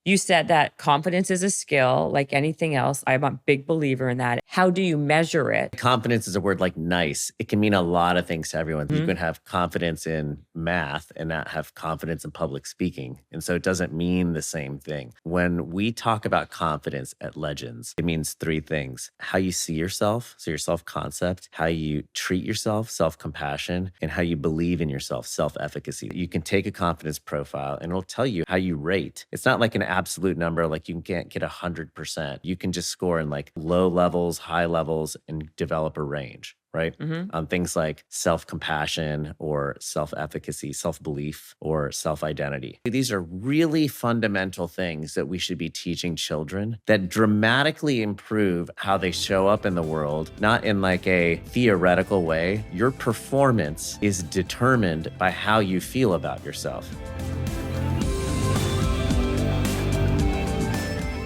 You said that confidence is a skill like anything else. I'm a big believer in that. How do you measure it? Confidence is a word like nice. It can mean a lot of things to everyone. You Mhm. can have confidence in math and not have confidence in public speaking. And so it doesn't mean the same thing. When we talk about confidence at Legends, it means three things: how you see yourself, so your self-concept, how you treat yourself, self-compassion, and how you believe in yourself, self-efficacy. You can take a confidence profile and it'll tell you how you rate. It's not like an absolute number, like you can't get 100%. You can just score in like low levels, high levels, and develop a range, right? On things like self-compassion or self-efficacy, self-belief, or self-identity. These are really fundamental things that we should be teaching children that dramatically improve how they show up in the world, not in like a theoretical way. Your performance is determined by how you feel about yourself.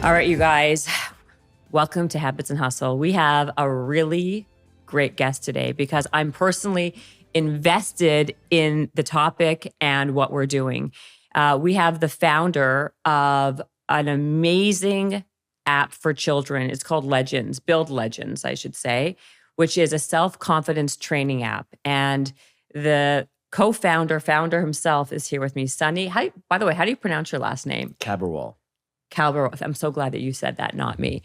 All right, you guys, welcome to Habits and Hustle. We have a really great guest today because I'm personally invested in the topic and what we're doing. We have the founder of an amazing app for children. It's called Legends, Build Legends, I should say, which is a self-confidence training app. And the founder himself is here with me. Sonny, by the way, how do you pronounce your last name? Caberwal. Caberwal. I'm so glad that you said that, not me.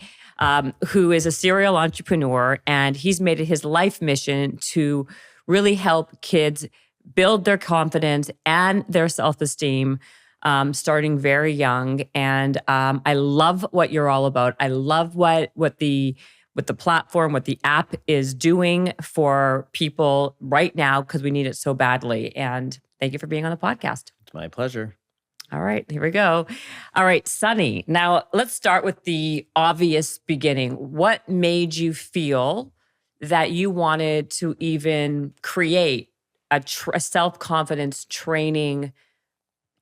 Who is a serial entrepreneur, and he's made it his life mission to really help kids build their confidence and their self-esteem, starting very young. And I love what you're all about. I love what the platform, what the app is doing for people right now because we need it so badly. And thank you for being on the podcast. It's my pleasure. All right, here we go. All right, Sonny. Now, let's start with the obvious beginning. What made you feel that you wanted to even create a self-confidence training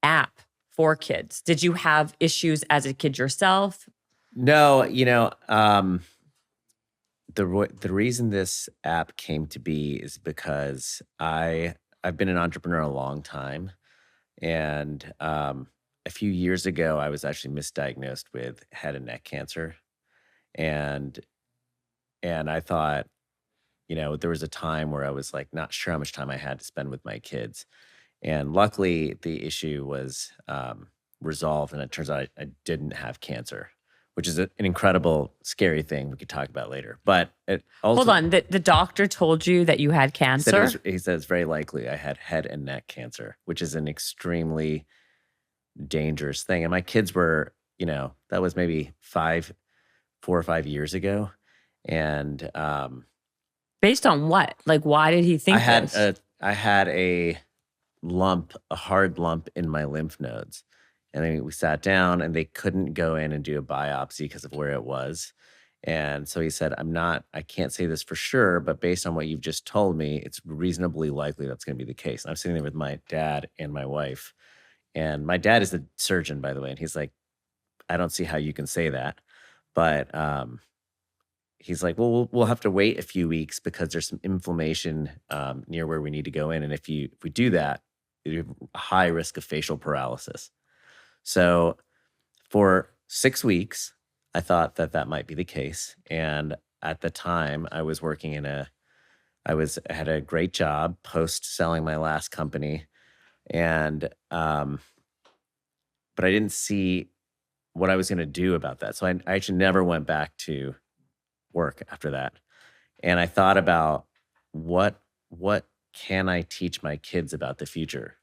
app for kids? Did you have issues as a kid yourself? No, the reason this app came to be is because I've been an entrepreneur a long time. And a few years ago, I was actually misdiagnosed with head and neck cancer. And I thought, there was a time where I was like not sure how much time I had to spend with my kids. And luckily, the issue was resolved. And it turns out I didn't have cancer, which is an incredible, scary thing we could talk about later. But it also— Hold on, the doctor told you that you had cancer? He said it's very likely I had head and neck cancer, which is an extremely dangerous thing. And my kids were, that was maybe 4 or 5 years ago. And based on what? Like, why did he think this? I had a hard lump in my lymph nodes. And then we sat down and they couldn't go in and do a biopsy because of where it was. And so he said, I can't say this for sure, but based on what you've just told me, it's reasonably likely that's going to be the case. And I'm sitting there with my dad and my wife. And my dad is the surgeon, by the way. And he's like, I don't see how you can say that. But he's like, well, we'll have to wait a few weeks because there's some inflammation near where we need to go in. And if we do that, you have a high risk of facial paralysis. So for 6 weeks, I thought that might be the case. And at the time I was working I had a great job post selling my last company. And, but I didn't see what I was going to do about that. So I actually never went back to work after that. And I thought about what can I teach my kids about the future?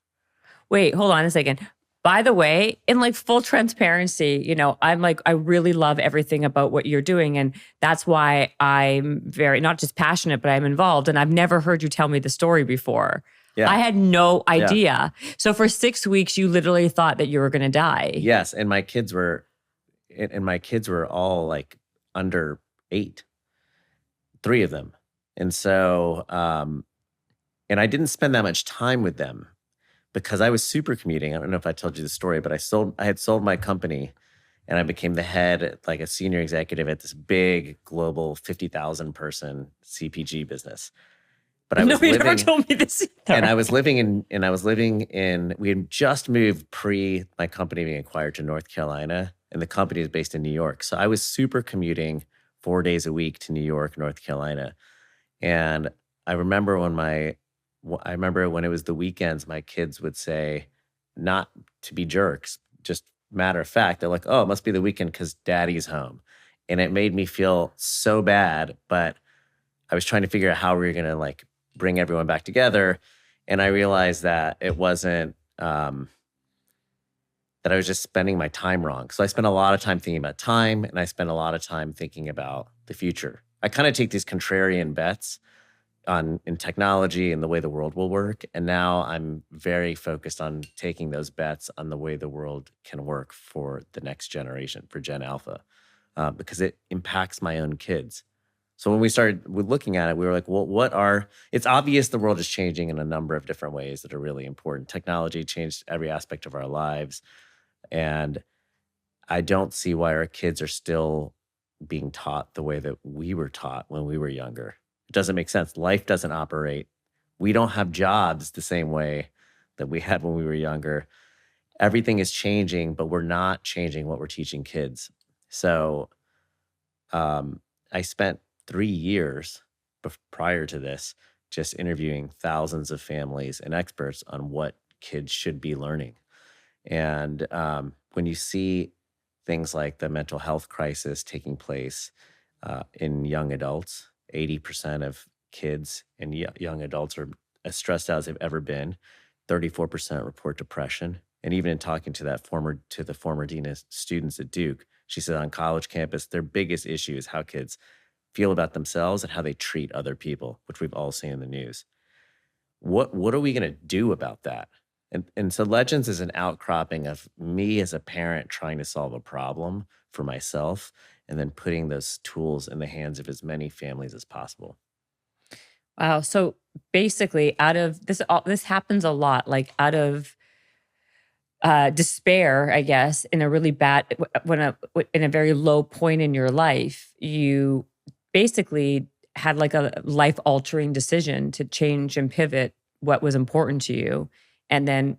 Wait, hold on a second. By the way, in like full transparency, I'm like, I really love everything about what you're doing. And that's why I'm very, not just passionate, but I'm involved. And I've never heard you tell me the story before. Yeah. I had no idea. Yeah. So for 6 weeks, you literally thought that you were going to die. Yes. And my kids were all like under 8, 3 of them. And so, and I didn't spend that much time with them because I was super commuting. I don't know if I told you the story, but I had sold my company and I became the head, like a senior executive at this big global 50,000 person CPG business. But I was you never told me this either. And I was living in, we had just moved my company being acquired to North Carolina. and the company is based in New York. So I was super commuting 4 days a week to New York, North Carolina. And I remember I remember when it was the weekends, my kids would say, not to be jerks, just matter of fact, they're like, oh, it must be the weekend because daddy's home. And it made me feel so bad, but I was trying to figure out how we were going to like bring everyone back together. And I realized that it wasn't, that I was just spending my time wrong. So I spent a lot of time thinking about time, and I spent a lot of time thinking about the future. I kind of take these contrarian bets in technology and the way the world will work. And now I'm very focused on taking those bets on the way the world can work for the next generation, for Gen Alpha, because it impacts my own kids. So when we started looking at it, we were like, well, it's obvious the world is changing in a number of different ways that are really important. Technology changed every aspect of our lives. And I don't see why our kids are still being taught the way that we were taught when we were younger. It doesn't make sense. Life doesn't operate. We don't have jobs the same way that we had when we were younger. Everything is changing, but we're not changing what we're teaching kids. So I spent 3 years prior to this just interviewing thousands of families and experts on what kids should be learning. And when you see things like the mental health crisis taking place in young adults, 80% of kids and young adults are as stressed out as they've ever been. 34% report depression. And even in talking to the former dean of students at Duke, she said on college campus, their biggest issue is how kids feel about themselves and how they treat other people, which we've all seen in the news. What are we going to do about that? And so Legends is an outcropping of me as a parent trying to solve a problem for myself and then putting those tools in the hands of as many families as possible. Wow. So basically, out of this happens a lot, like out of despair, I guess, in a really bad, in a very low point in your life, you basically had like a life altering decision to change and pivot what was important to you. And then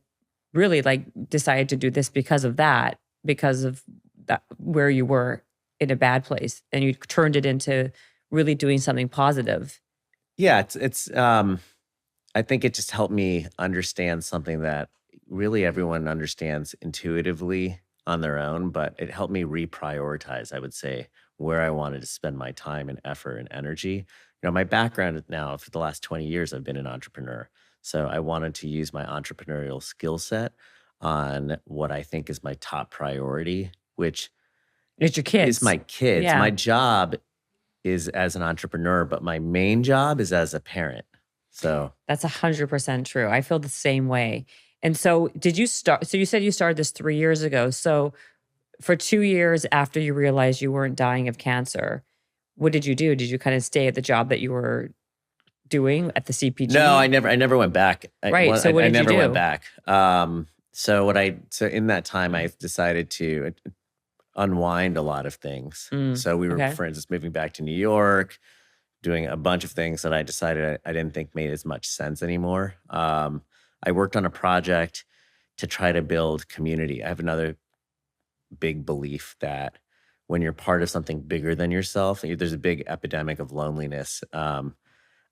really like decided to do this because of that, because of that, where you were in a bad place, and you turned it into really doing something positive. Yeah, it's I think it just helped me understand something that really everyone understands intuitively on their own, but it helped me reprioritize, I would say, where I wanted to spend my time and effort and energy. My background now for the last 20 years, I've been an entrepreneur. So I wanted to use my entrepreneurial skill set on what I think is my top priority, which It's your is kids. my kids. Yeah. My job is as an entrepreneur, but my main job is as a parent. So That's 100% true. I feel the same way. And so did you start, so you said you started this 3 years ago. So for 2 years after you realized you weren't dying of cancer, what did you do? Did you kind of stay at the job that you were doing at the CPG? no, I never went back. Right. So what I did you never went do? back. So in that time, I decided to unwind a lot of things. So we were, okay. for instance, moving back to New York, doing a bunch of things that I decided I didn't think made as much sense anymore. I worked on a project to try to build community. I have another big belief that when you're part of something bigger than yourself, there's a big epidemic of loneliness.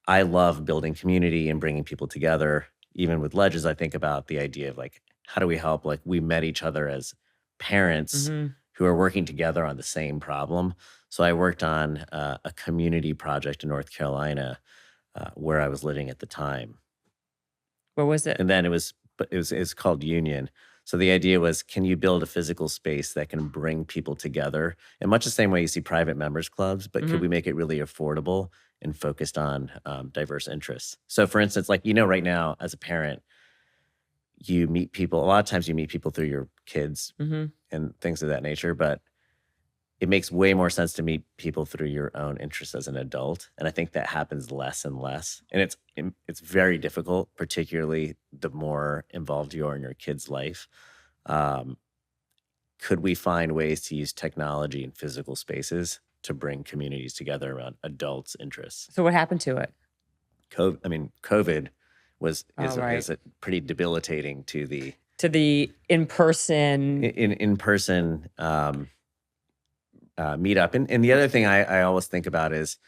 I love building community and bringing people together. Even with Legends, I think about the idea of like, how do we help? Like we met each other as parents who are working together on the same problem. So I worked on a community project in North Carolina where I was living at the time. Where was it? And then it's called Union. So the idea was, can you build a physical space that can bring people together in much the same way you see private members clubs, but could we make it really affordable and focused on diverse interests? So for instance, like, right now as a parent, you meet people, a lot of times you meet people through your kids and things of that nature, but it makes way more sense to meet people through your own interests as an adult. And I think that happens less and less. And it's very difficult, particularly the more involved you are in your kid's life. Could we find ways to use technology in physical spaces to bring communities together around adults' interests? So what happened to it? COVID is right. pretty debilitating to in person. in person meetup. And the other thing I always think about is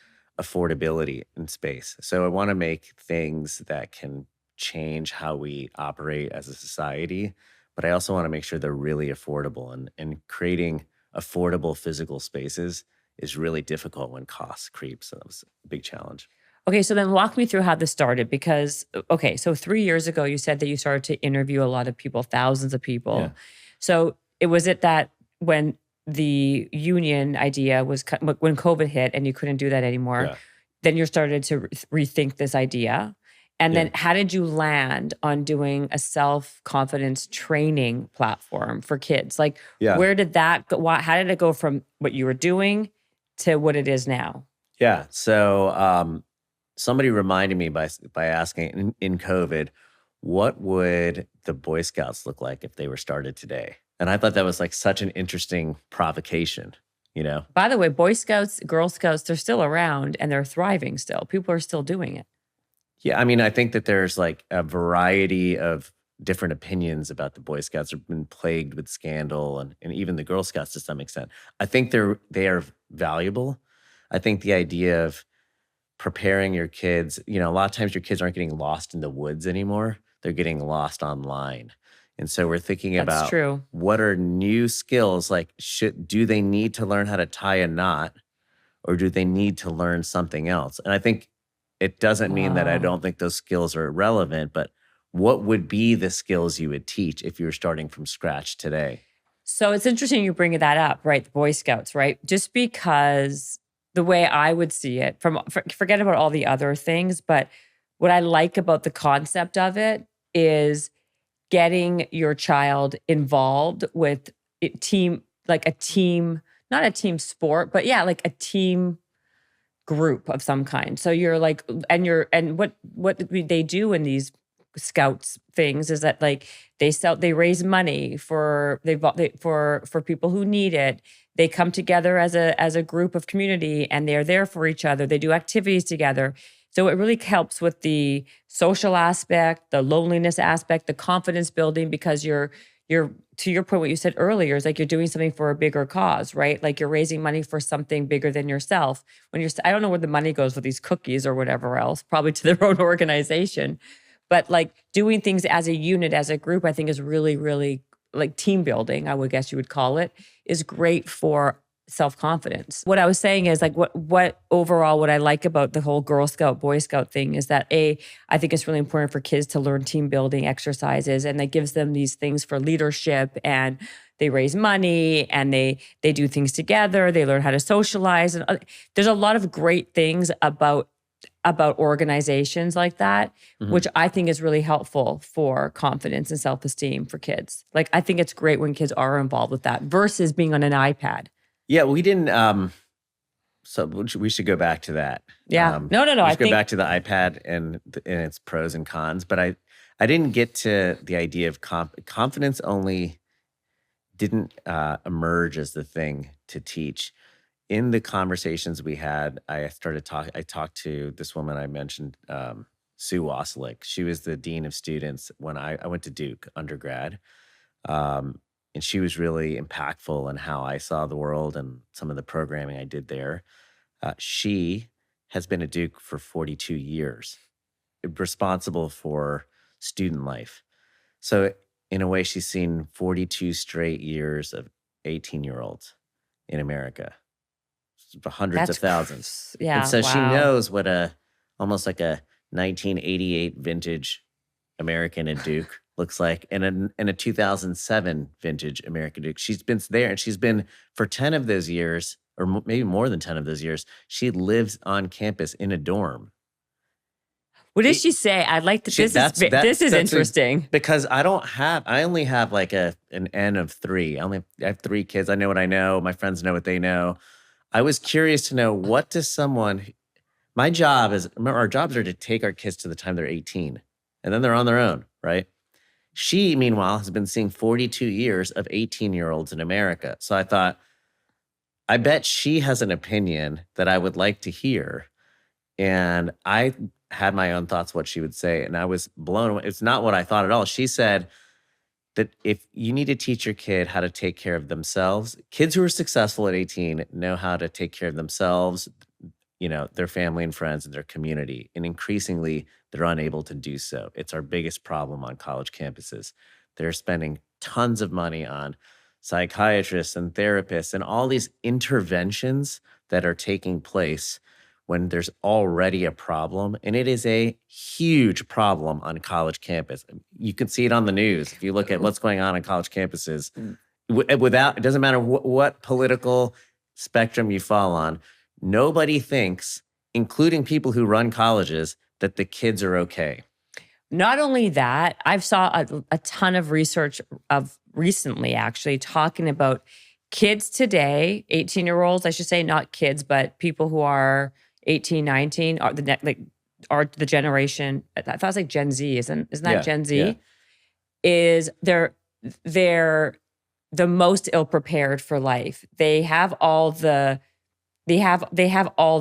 affordability in space. So I want to make things that can change how we operate as a society, but I also want to make sure they're really affordable. And creating affordable physical spaces is really difficult when costs creep. So that was a big challenge. Okay, so then walk me through how this started because, okay, so 3 years ago, you said that you started to interview a lot of people, thousands of people. Yeah. So was it that when the union idea was, when COVID hit and you couldn't do that anymore, Yeah. then you started to rethink this idea. And Yeah. then how did you land on doing a self-confidence training platform for kids? Like, Yeah. where did that go? How did it go from what you were doing to what it is now? Yeah. So somebody reminded me by asking in COVID, what would the Boy Scouts look like if they were started today? And I thought that was like such an interesting provocation, you know? By the way, Boy Scouts, Girl Scouts, they're still around and they're thriving still. People are still doing it. Yeah. I mean, I think that there's like a variety of different opinions about the Boy Scouts. Have been plagued with scandal and even the Girl Scouts to some extent. I think they are valuable. I think the idea of preparing your kids, a lot of times your kids aren't getting lost in the woods anymore. They're getting lost online. And so we're thinking That's about true. what are new skills, like do they need to learn how to tie a knot or do they need to learn something else? And I think it doesn't mean that I don't think those skills are relevant, but what would be the skills you would teach if you were starting from scratch today? So it's interesting you bring that up, right? The Boy Scouts, right? Just because the way I would see it, forget about all the other things, but what I like about the concept of it is getting your child involved with like a team, not a team sport, but yeah, like a team group of some kind. So you're like, and what they do in these scouts things is that like they raise money for people who need it. They come together as a group of community and they're there for each other. They do activities together. So it really helps with the social aspect, the loneliness aspect, the confidence building, because you're to your point, what you said earlier is like you're doing something for a bigger cause, right? Like you're raising money for something bigger than yourself. I don't know where the money goes with these cookies or whatever else, probably to their own organization. But like doing things as a unit, as a group, I think is really, really like team building, I would guess you would call it, is great for self-confidence. What I was saying is like what overall what I like about the whole Girl Scout, Boy Scout thing is that I think it's really important for kids to learn team building exercises, and that gives them these things for leadership, and they raise money and they do things together. They learn how to socialize, and there's a lot of great things about organizations like that, which I think is really helpful for confidence and self-esteem for kids. Like I think it's great when kids are involved with that versus being on an iPad. Yeah, we didn't. So we should go back to that. Yeah, no. We I should go think back to the iPad and its pros and cons. But I didn't get to the idea of confidence. Only didn't emerge as the thing to teach. In the conversations we had, I talked to this woman I mentioned, Sue Waslick. She was the dean of students when I went to Duke undergrad. And she was really impactful in how I saw the world and some of the programming I did there. She has been at Duke for 42 years, responsible for student life. So in a way, she's seen 42 straight years of 18-year-olds in America, hundreds of thousands. Yeah, and so she wow. knows what almost like a 1988 vintage American at Duke looks like, and a 2007 vintage American Duke. She's been there, and she's been for 10 of those years, or maybe more than 10 of those years. She lives on campus in a dorm. What did she say? I'd like to. This is interesting because I only have like an N of 3. I have 3 kids. I know what I know. My friends know what they know. I was curious to know, what does someone. My job is, remember, our jobs are to take our kids to the time they're 18, and then they're on their own, right? She, meanwhile, has been seeing 42 years of 18-year-olds in America. So I thought, I bet she has an opinion that I would like to hear. And I had my own thoughts what she would say, and I was blown away. It's not what I thought at all. She said, that if you need to teach your kid how to take care of themselves, kids who are successful at 18 know how to take care of themselves, their family and friends and their community. And increasingly, they're unable to do so. It's our biggest problem on college campuses. They're spending tons of money on psychiatrists and therapists and all these interventions that are taking place when there's already a problem. And it is a huge problem on college campus. You can see it on the news. If you look at what's going on college campuses, it doesn't matter what political spectrum you fall on, nobody thinks, including people who run colleges, that the kids are okay. Not only that, I've saw a ton of research of recently actually talking about kids today, 18-year-olds, I should say, not kids, but people who are 18, 19 are the generation. I thought it was like Gen Z, isn't that Gen Z? Yeah. Is they're the most ill prepared for life. They have all the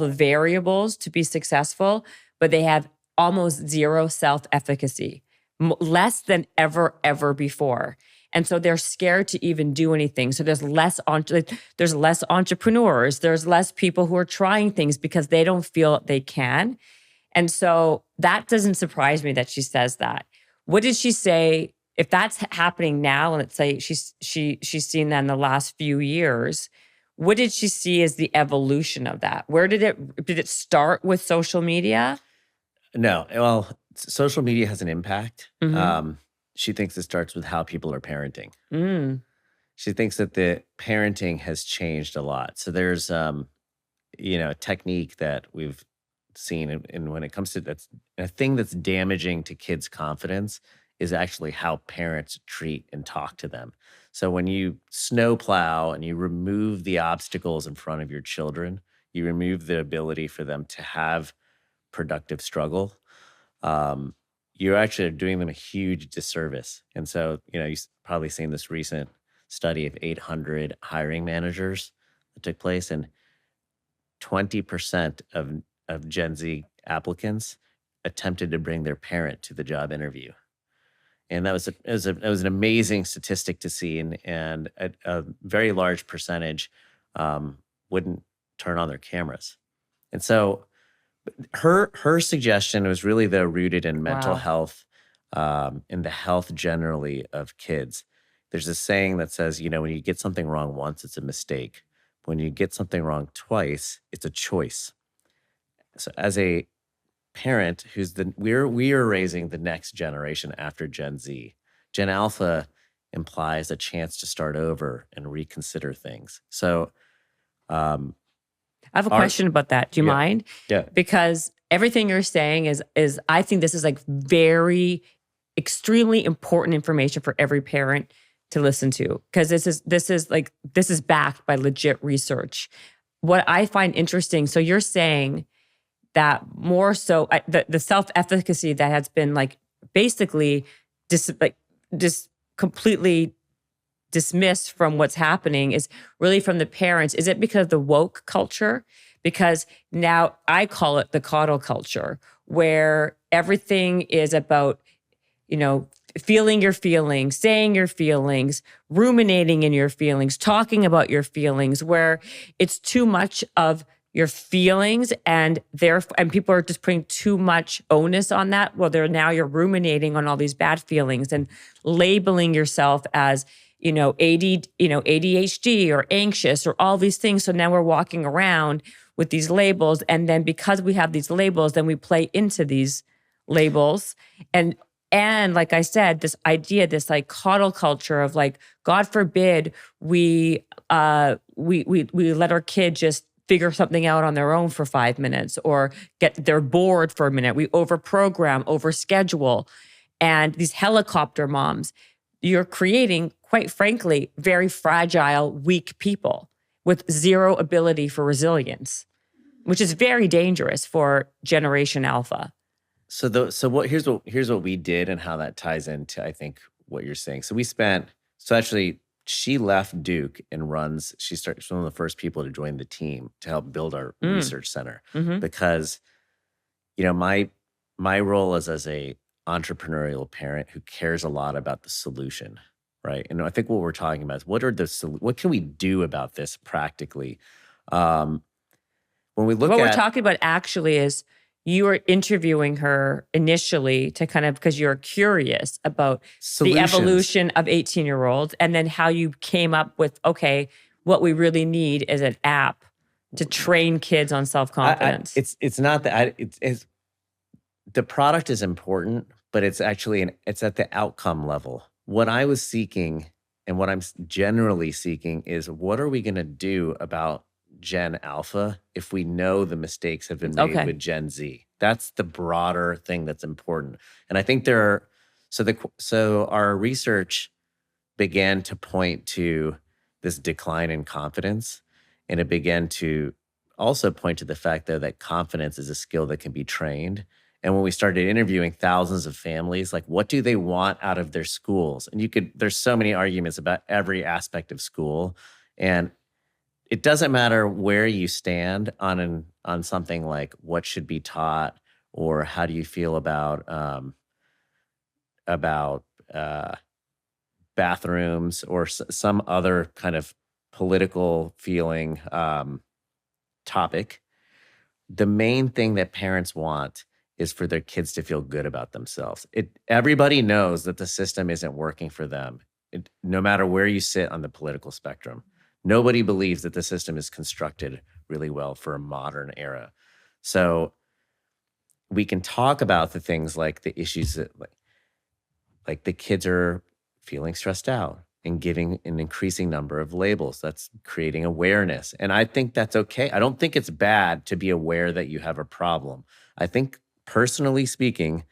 variables to be successful, but they have almost zero self-efficacy, less than ever before. And so they're scared to even do anything. So there's less entrepreneurs. There's less people who are trying things because they don't feel they can. And so that doesn't surprise me that she says that. What did she say? If that's happening now, and let's say she's seen that in the last few years, what did she see as the evolution of that? Where did it start with social media? No, well, social media has an impact. Mm-hmm. She thinks it starts with how people are parenting. Mm. She thinks that the parenting has changed a lot. So there's, a technique that we've seen, and when it comes to that's a thing that's damaging to kids' confidence is actually how parents treat and talk to them. So when you snowplow and you remove the obstacles in front of your children, you remove the ability for them to have productive struggle. You're actually doing them a huge disservice. And so, you've probably seen this recent study of 800 hiring managers that took place, and 20% of Gen Z applicants attempted to bring their parent to the job interview. And that was an amazing statistic to see, and a very large percentage wouldn't turn on their cameras. And so her suggestion was really rooted in mental health, in the health generally of kids. There's a saying that says, when you get something wrong once, it's a mistake. When you get something wrong twice, it's a choice. So as a parent we are raising the next generation after Gen Z. Gen Alpha implies a chance to start over and reconsider things. So I have a question about that. Do you mind? Yeah. Because everything you're saying is I think this is like very extremely important information for every parent to listen to, because this is backed by legit research. What I find interesting, so you're saying that more so the self-efficacy that has been basically just completely dismissed from what's happening is really from the parents. Is it because of the woke culture? Because now I call it the coddle culture, where everything is about, feeling your feelings, saying your feelings, ruminating in your feelings, talking about your feelings, where it's too much of your feelings and people are just putting too much onus on that. Well, you're ruminating on all these bad feelings and labeling yourself as, ADHD or anxious or all these things. So now we're walking around with these labels. And then because we have these labels, then we play into these labels. And like I said, this idea, this coddle culture of God forbid we let our kid just figure something out on their own for 5 minutes or they're bored for a minute. We overprogram, overschedule. And these helicopter moms, you're creating, quite frankly, very fragile, weak people with zero ability for resilience, which is very dangerous for Generation Alpha. Here's what we did and how that ties into, I think, what you're saying. She left Duke and she's one of the first people to join the team to help build our research center. Mm-hmm. Because, my role is as a entrepreneurial parent who cares a lot about the solution. right? And I think what we're talking about is what can we do about this practically? Um, when we look What we're at talking about actually is you were interviewing her initially to kind of, because you're curious about the solutions, evolution of 18-year-olds and then how you came up with, okay, what we really need is an app to train kids on self-confidence. it's not that it's the product is important, but it's actually it's at the outcome level. What I was seeking and what I'm generally seeking is what are we going to do about Gen Alpha if we know the mistakes have been made Okay. with Gen Z? That's the broader thing that's important. And I think so our research began to point to this decline in confidence, and it began to also point to the fact though that confidence is a skill that can be trained. And when we started interviewing thousands of families, like what do they want out of their schools? And there's so many arguments about every aspect of school. And it doesn't matter where you stand on something like what should be taught or how do you feel about bathrooms or some other kind of political feeling topic. The main thing that parents want is for their kids to feel good about themselves. Everybody knows that the system isn't working for them, no matter where you sit on the political spectrum. Nobody believes that the system is constructed really well for a modern era. So we can talk about the things like the issues that like the kids are feeling stressed out and giving an increasing number of labels. That's creating awareness. And I think that's okay. I don't think it's bad to be aware that you have a problem. I think, personally speaking,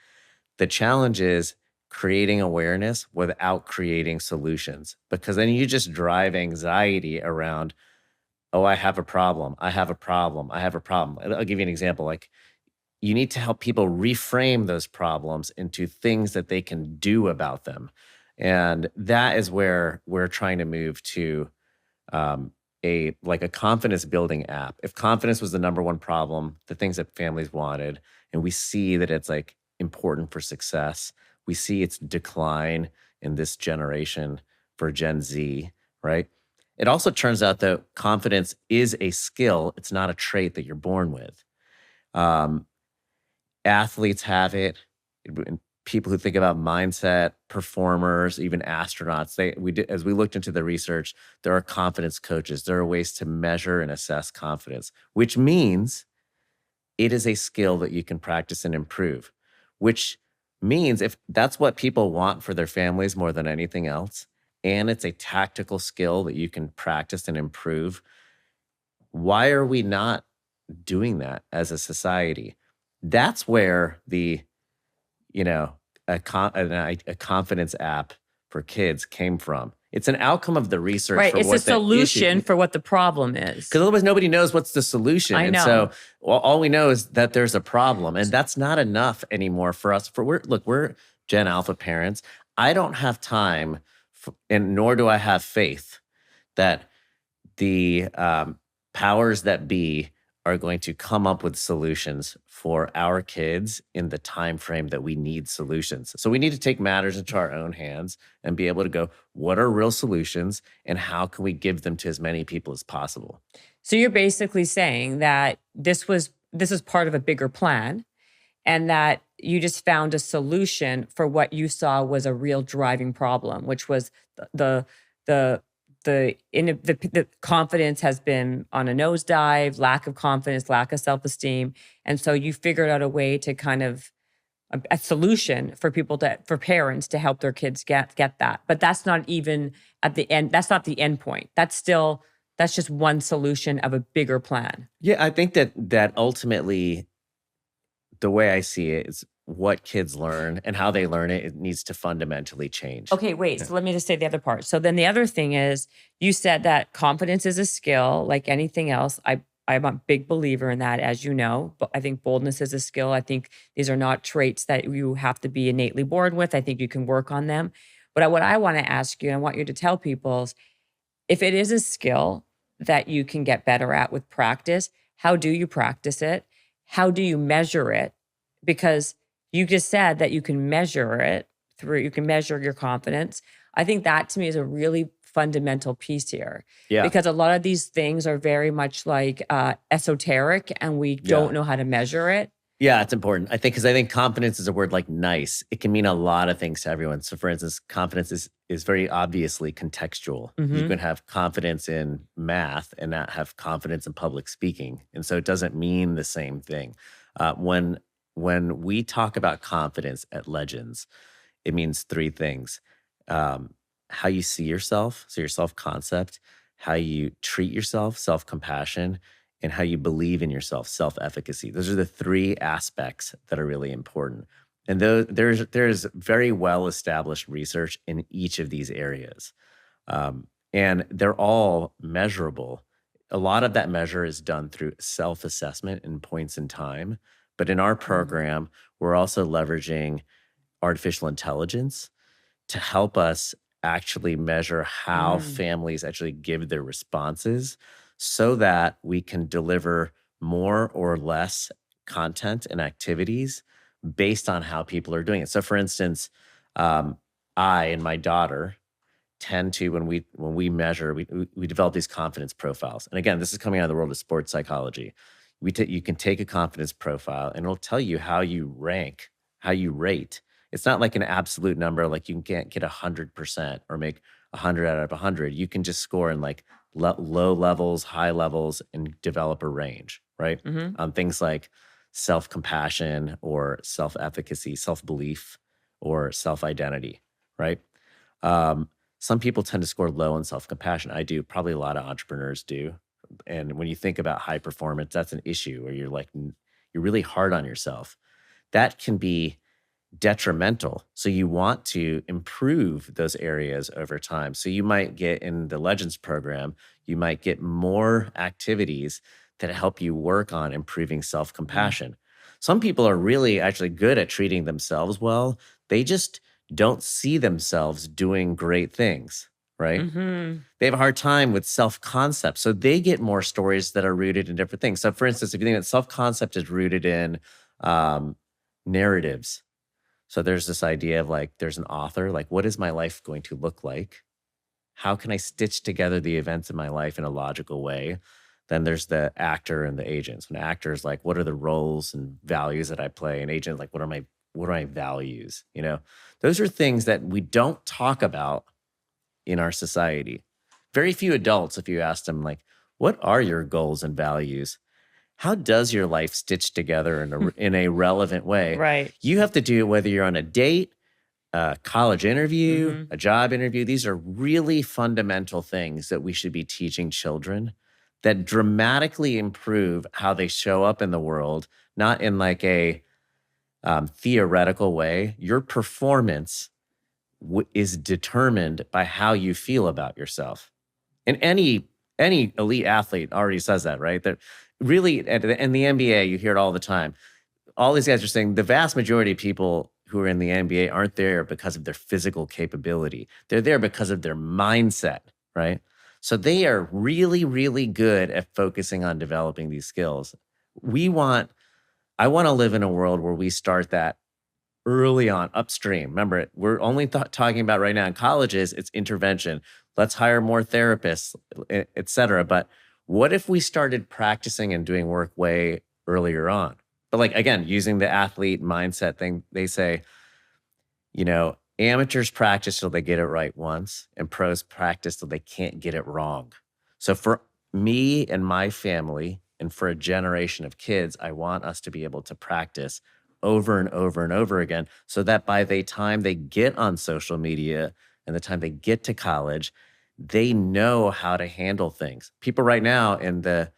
the challenge is creating awareness without creating solutions, because then you just drive anxiety around, oh, I have a problem. I have a problem. I have a problem. I'll give you an example. Like, you need to help people reframe those problems into things that they can do about them. And that is where we're trying to move to a confidence building app. If confidence was the number one problem, the things that families wanted, and we see that it's like important for success, we see its decline in this generation for Gen Z, right? It also turns out that confidence is a skill. It's not a trait that you're born with. Athletes have it. People who think about mindset, performers, even astronauts, as we looked into the research, there are confidence coaches. There are ways to measure and assess confidence, which means it is a skill that you can practice and improve, which means if that's what people want for their families more than anything else, and it's a tactical skill that you can practice and improve, why are we not doing that as a society? That's where a confidence app for kids came from. It's an outcome of the research. Right. For it's what a solution for what the problem is. Because otherwise nobody knows what's the solution. I know. And so all we know is that there's a problem. And that's not enough anymore for us. We're Gen Alpha parents. I don't have time, and nor do I have faith that the powers that be are going to come up with solutions for our kids in the time frame that we need solutions. So we need to take matters into our own hands and be able to go, what are real solutions and how can we give them to as many people as possible? So you're basically saying that this is part of a bigger plan, and that you just found a solution for what you saw was a real driving problem, which was the confidence has been on a nosedive, lack of confidence, lack of self-esteem. And so you figured out a way to kind of a solution for parents to help their kids get that. But that's not even at the end. That's not the end point. That's just one solution of a bigger plan. Yeah, I think that ultimately the way I see it is what kids learn and how they learn it needs to fundamentally change. Okay, wait. So let me just say the other part. So then the other thing is, you said that confidence is a skill like anything else. I'm a big believer in that, as you know. But I think boldness is a skill. I think these are not traits that you have to be innately born with. I think you can work on them. But what I want to ask you, and I want you to tell people, is if it is a skill that you can get better at with practice, how do you practice it? How do you measure it? Because you just said that you can measure it you can measure your confidence. I think that to me is a really fundamental piece here, Yeah. because a lot of these things are very much like esoteric, and we don't know how to measure it. Yeah, it's important. I think confidence is a word like nice. It can mean a lot of things to everyone. So for instance, confidence is very obviously contextual. You can have confidence in math and not have confidence in public speaking. And so it doesn't mean the same thing. When we talk about confidence at Legends, it means three things. How you see yourself, so your self-concept, how you treat yourself, self-compassion, and how you believe in yourself, self-efficacy. Those are the three aspects that are really important. And there's very well-established research in each of these areas. And they're all measurable. A lot of that measure is done through self-assessment in points in time. But in our program, we're also leveraging artificial intelligence to help us actually measure how families actually give their responses so that we can deliver more or less content and activities based on how people are doing it. So for instance, I and my daughter tend to, when we measure, we develop these confidence profiles. And again, this is coming out of the world of sports psychology. You can take a confidence profile and it'll tell you how you rank, how you rate. It's not like an absolute number, like you can't get 100% or make 100 out of 100. You can just score in like low levels, high levels, and develop a range, right? On things like self-compassion or self-efficacy, self-belief, or self-identity, right? Some people tend to score low on self-compassion. I do. Probably a lot of entrepreneurs do. And when you think about high performance, that's an issue where you're really hard on yourself. That can be detrimental. So you want to improve those areas over time. So you might get in the Legends program, you might get more activities that help you work on improving self-compassion. Some people are really actually good at treating themselves well. They just don't see themselves doing great things, right? They have a hard time with self-concept. So they get more stories that are rooted in different things. So for instance, if you think that self-concept is rooted in narratives. So there's this idea of like, there's an author, like, what is my life going to look like? How can I stitch together the events in my life in a logical way? Then there's the actor and the agent. So an actor is like, what are the roles and values that I play? An agent is like, what are my values? You know, those are things that we don't talk about in our society. Very few adults, if you ask them, like, what are your goals and values? How does your life stitch together in a relevant way? Right. You have to do it whether you're on a date, a college interview, a job interview. These are really fundamental things that we should be teaching children that dramatically improve how they show up in the world, not in like a theoretical way. Your performance is determined by how you feel about yourself. And any elite athlete already says that, right? That really, in the NBA, you hear it all the time. All these guys are saying the vast majority of people who are in the NBA aren't there because of their physical capability. They're there because of their mindset, right? So they are really, really good at focusing on developing these skills. I want to live in a world where we start that early on, upstream. Remember, we're only talking about right now in colleges, it's intervention. Let's hire more therapists, et cetera. But what if we started practicing and doing work way earlier on? But like, again, using the athlete mindset thing, they say, you know, amateurs practice till they get it right once, and pros practice till they can't get it wrong. So for me and my family, and for a generation of kids, I want us to be able to practice over and over and over again so that by the time they get on social media and the time they get to college, they know how to handle things. People right now in the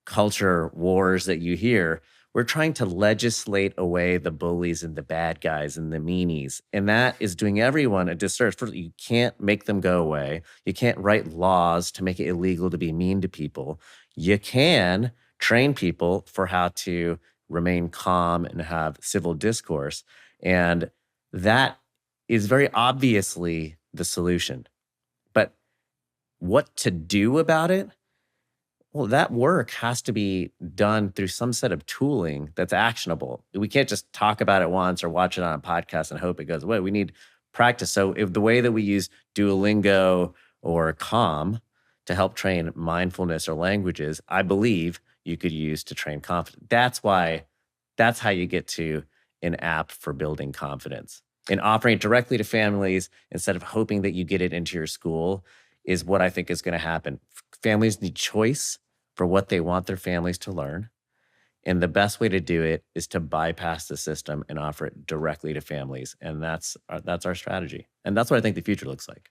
culture wars that you hear, we're trying to legislate away the bullies and the bad guys and the meanies. And that is doing everyone a disservice. First, you can't make them go away. You can't write laws to make it illegal to be mean to people. You can train people for how to remain calm and have civil discourse. And that is very obviously the solution. But what to do about it? Well, that work has to be done through some set of tooling that's actionable. We can't just talk about it once or watch it on a podcast and hope it goes away. We need practice. So if the way that we use Duolingo or Calm to help train mindfulness or languages, I believe you could use to train confidence. That's how you get to an app for building confidence. And offering it directly to families instead of hoping that you get it into your school is what I think is going to happen. Families need choice for what they want their families to learn. And the best way to do it is to bypass the system and offer it directly to families. And that's our strategy. And that's what I think the future looks like.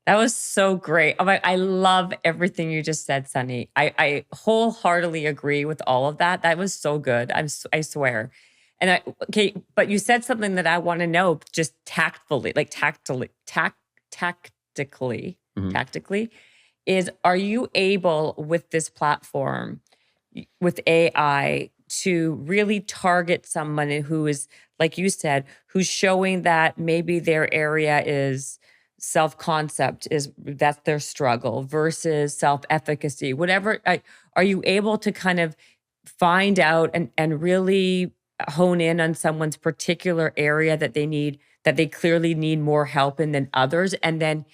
That was so great. I love everything you just said, Sonny. I wholeheartedly agree with all of that. That was so good. I swear. And okay, but you said something that I want to know just tactfully, like tactically, is, are you able with this platform, with AI, to really target someone who is, like you said, who's showing that maybe their area is self-concept, that's their struggle, versus self-efficacy, whatever? Are you able to kind of find out and really hone in on someone's particular area that they clearly need more help in than others, and then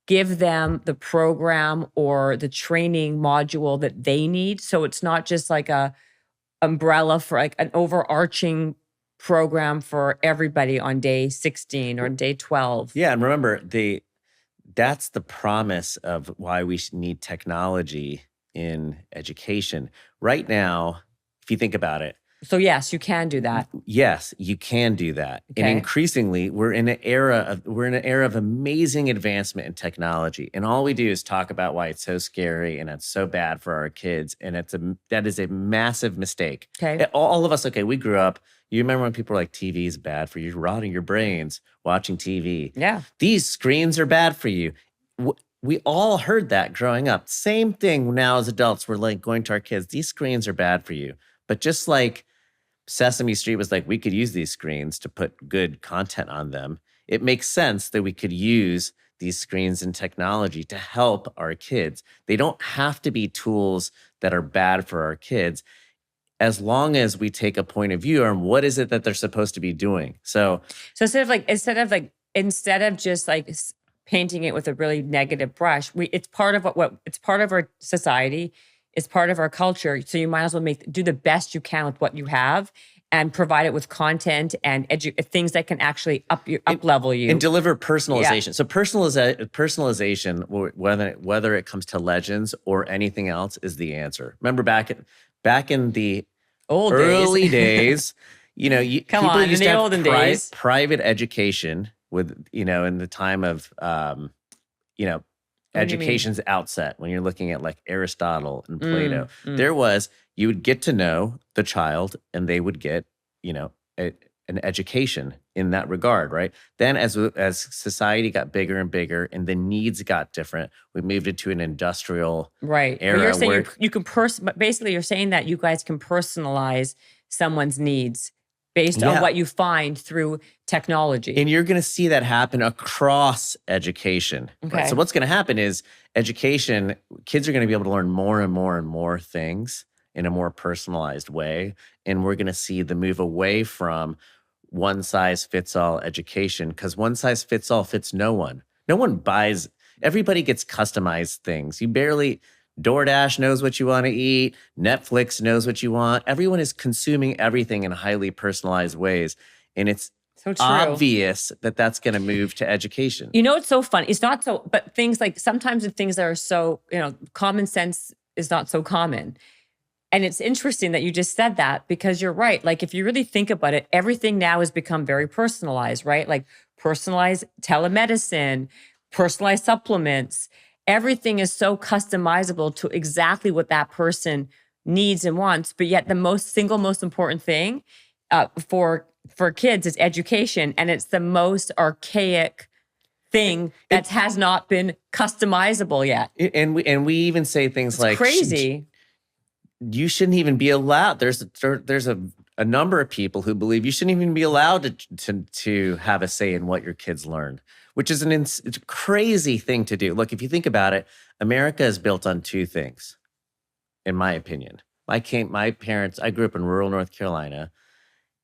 give them the program or the training module that they need? So it's not just like a umbrella for like an overarching program for everybody on day 16 or day 12. Yeah, and remember, that's the promise of why we need technology in education. Right now, if you think about it. So yes, you can do that. Yes, you can do that. Okay. And increasingly, we're in an era of amazing advancement in technology. And all we do is talk about why it's so scary and it's so bad for our kids. And that is a massive mistake. Okay. All of us, we grew up. You remember when people were like, TV is bad for you, you're rotting your brains watching TV. Yeah. These screens are bad for you. We all heard that growing up. Same thing now as adults. We're like going to our kids, these screens are bad for you. But just like Sesame Street was like, we could use these screens to put good content on them, it makes sense that we could use these screens and technology to help our kids. They don't have to be tools that are bad for our kids, as long as we take a point of view on what is it that they're supposed to be doing. So instead of just like painting it with a really negative brush, it's part of it's part of our society. It's part of our culture. So you might as well do the best you can with what you have and provide it with content and things that can actually up level you. And deliver personalization. Yeah. So personalization, whether it comes to legends or anything else, is the answer. Remember back in the early days, people used to have private education with, in the time of, education's outset, when you're looking at like Aristotle and Plato, you would get to know the child and they would get, an education in that regard, right? Then as society got bigger and bigger and the needs got different, we moved into an industrial era. But you're saying you can basically you're saying that you guys can personalize someone's needs based on what you find through technology. And you're going to see that happen across education. Okay. Right? So what's going to happen is education, kids are going to be able to learn more and more and more things in a more personalized way. And we're going to see the move away from one size fits all education, because one size fits all fits no one. No one buys, everybody gets customized things. DoorDash knows what you want to eat. Netflix knows what you want. Everyone is consuming everything in highly personalized ways. And it's so obvious that that's going to move to education. It's so fun. It's not so, but things like sometimes the things that are so, common sense is not so common. And it's interesting that you just said that, because you're right. Like if you really think about it, everything now has become very personalized, right? Like personalized telemedicine, personalized supplements. Everything is so customizable to exactly what that person needs and wants. But yet the most important thing for kids is education. And it's the most archaic thing that has not been customizable yet. And we even say things like crazy. You shouldn't even be allowed. There's a number of people who believe you shouldn't even be allowed to have a say in what your kids learn, which is it's a crazy thing to do. Look, if you think about it, America is built on two things, in my opinion. My parents, I grew up in rural North Carolina,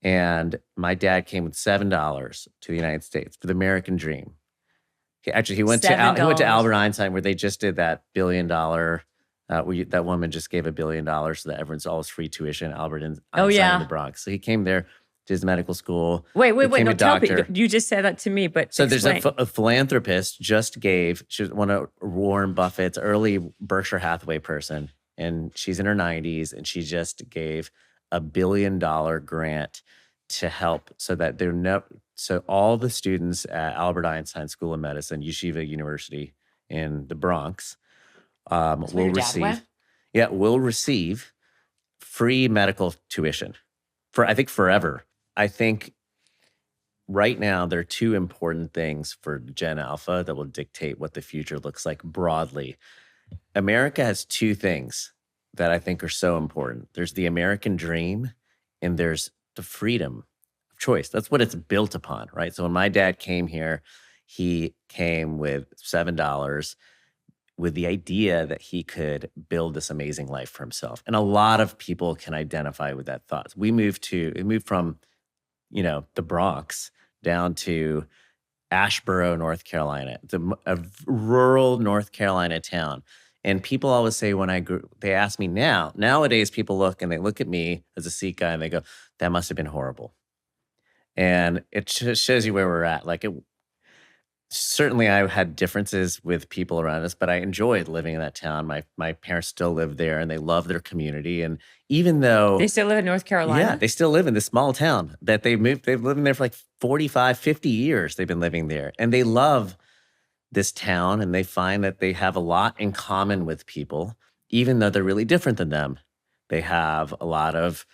And my dad came with $7 to the United States for the American dream. He went to $7. Albert Einstein, where they just did that $1 billion. That woman just gave $1 billion so that everyone's always free tuition. Einstein Oh in yeah. the Bronx. So he came there, did his medical school. Wait. became No, a tell me. doctor. You just said that to me, but So explain. there's a philanthropist just gave. She was one of Warren Buffett's early Berkshire Hathaway person, and she's in her 90s, and she just gave $1 billion grant to help so that so all the students at Albert Einstein School of Medicine, Yeshiva University in the Bronx, That's where your dad went? will receive free medical tuition for, I think, forever. I think right now there are two important things for Gen Alpha that will dictate what the future looks like broadly. America has two things that I think are so important. There's the American dream, and there's the freedom of choice. That's what it's built upon, right? So when my dad came here, he came with $7 with the idea that he could build this amazing life for himself. And a lot of people can identify with that thought. We moved from, the Bronx down to Asheboro, North Carolina, a rural North Carolina town. And people always say they ask me nowadays people look at me as a Sikh guy and they go, that must have been horrible. And it shows you where we're at. Certainly I had differences with people around us, but I enjoyed living in that town. My parents still live there and they love their community. And even though They still live in North Carolina? yeah, they still live in this small town that they've lived in there for like 45, 50 years. They've been living there and they love this town, and they find that they have a lot in common with people, even though they're really different than them. They have a lot of